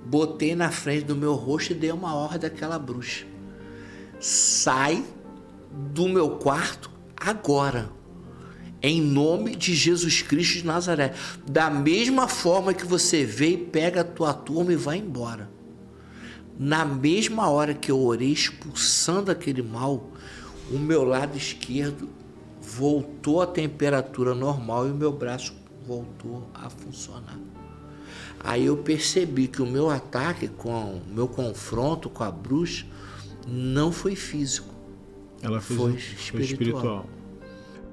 botei na frente do meu rosto e dei uma ordem àquela bruxa: sai do meu quarto agora, em nome de Jesus Cristo de Nazaré. Da mesma forma que você veio, pega a tua turma e vai embora. Na mesma hora que eu orei expulsando aquele mal, o meu lado esquerdo voltou à temperatura normal e o meu braço voltou a funcionar. Aí eu percebi que o meu ataque, com o meu confronto com a bruxa, não foi físico. Ela foi espiritual.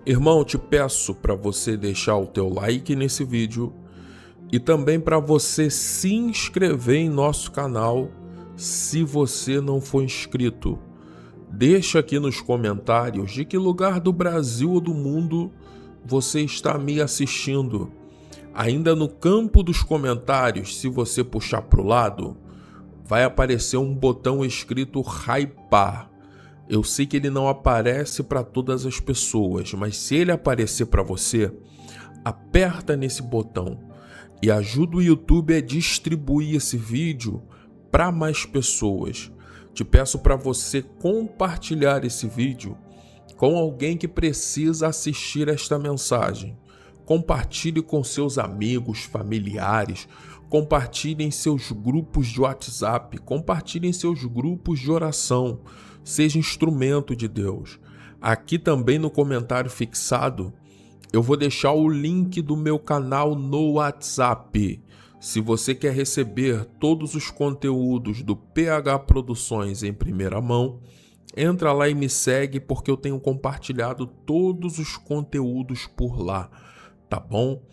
Irmão, te peço para você deixar o teu like nesse vídeo e também para você se inscrever em nosso canal se você não for inscrito. Deixa aqui nos comentários de que lugar do Brasil ou do mundo você está me assistindo. Ainda no campo dos comentários, se você puxar para o lado, vai aparecer um botão escrito hypar. Eu sei que ele não aparece para todas as pessoas, mas se ele aparecer para você, aperta nesse botão e ajuda o YouTube a distribuir esse vídeo para mais pessoas. Te peço para você compartilhar esse vídeo com alguém que precisa assistir esta mensagem. Compartilhe com seus amigos, familiares, compartilhe em seus grupos de WhatsApp, compartilhe em seus grupos de oração. Seja instrumento de Deus. Aqui também no comentário fixado, eu vou deixar o link do meu canal no WhatsApp. Se você quer receber todos os conteúdos do PH Produções em primeira mão, entra lá e me segue, porque eu tenho compartilhado todos os conteúdos por lá, tá bom?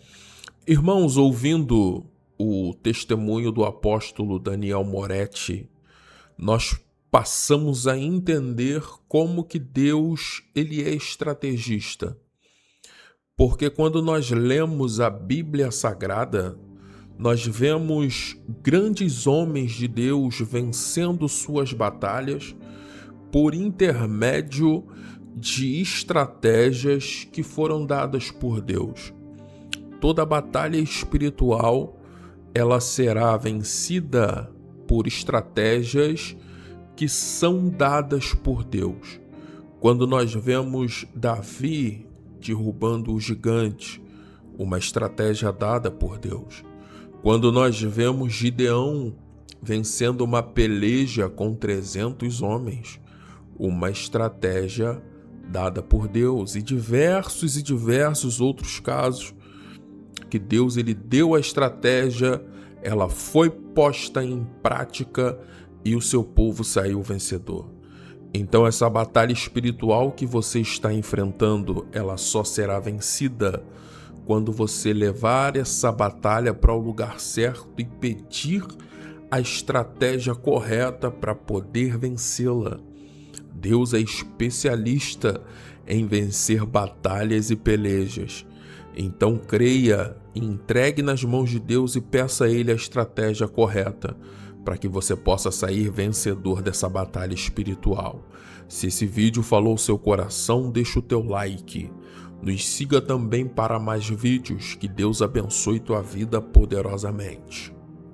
Irmãos, ouvindo o testemunho do apóstolo Daniel Moretti, nós passamos a entender como que Deus ele é estrategista. Porque quando nós lemos a Bíblia Sagrada, nós vemos grandes homens de Deus vencendo suas batalhas por intermédio de estratégias que foram dadas por Deus. Toda batalha espiritual, ela será vencida por estratégias que são dadas por Deus. Quando nós vemos Davi derrubando o gigante, uma estratégia dada por Deus. Quando nós vemos Gideão vencendo uma peleja com 300 homens, uma estratégia dada por Deus. E diversos outros casos que Deus ele deu a estratégia, ela foi posta em prática e o seu povo saiu vencedor. Então essa batalha espiritual que você está enfrentando, ela só será vencida quando você levar essa batalha para o lugar certo e pedir a estratégia correta para poder vencê-la. Deus é especialista em vencer batalhas e pelejas. Então creia, entregue nas mãos de Deus e peça a Ele a estratégia correta para que você possa sair vencedor dessa batalha espiritual. Se esse vídeo falou ao seu coração, deixa o teu like. Nos siga também para mais vídeos. Que Deus abençoe tua vida poderosamente.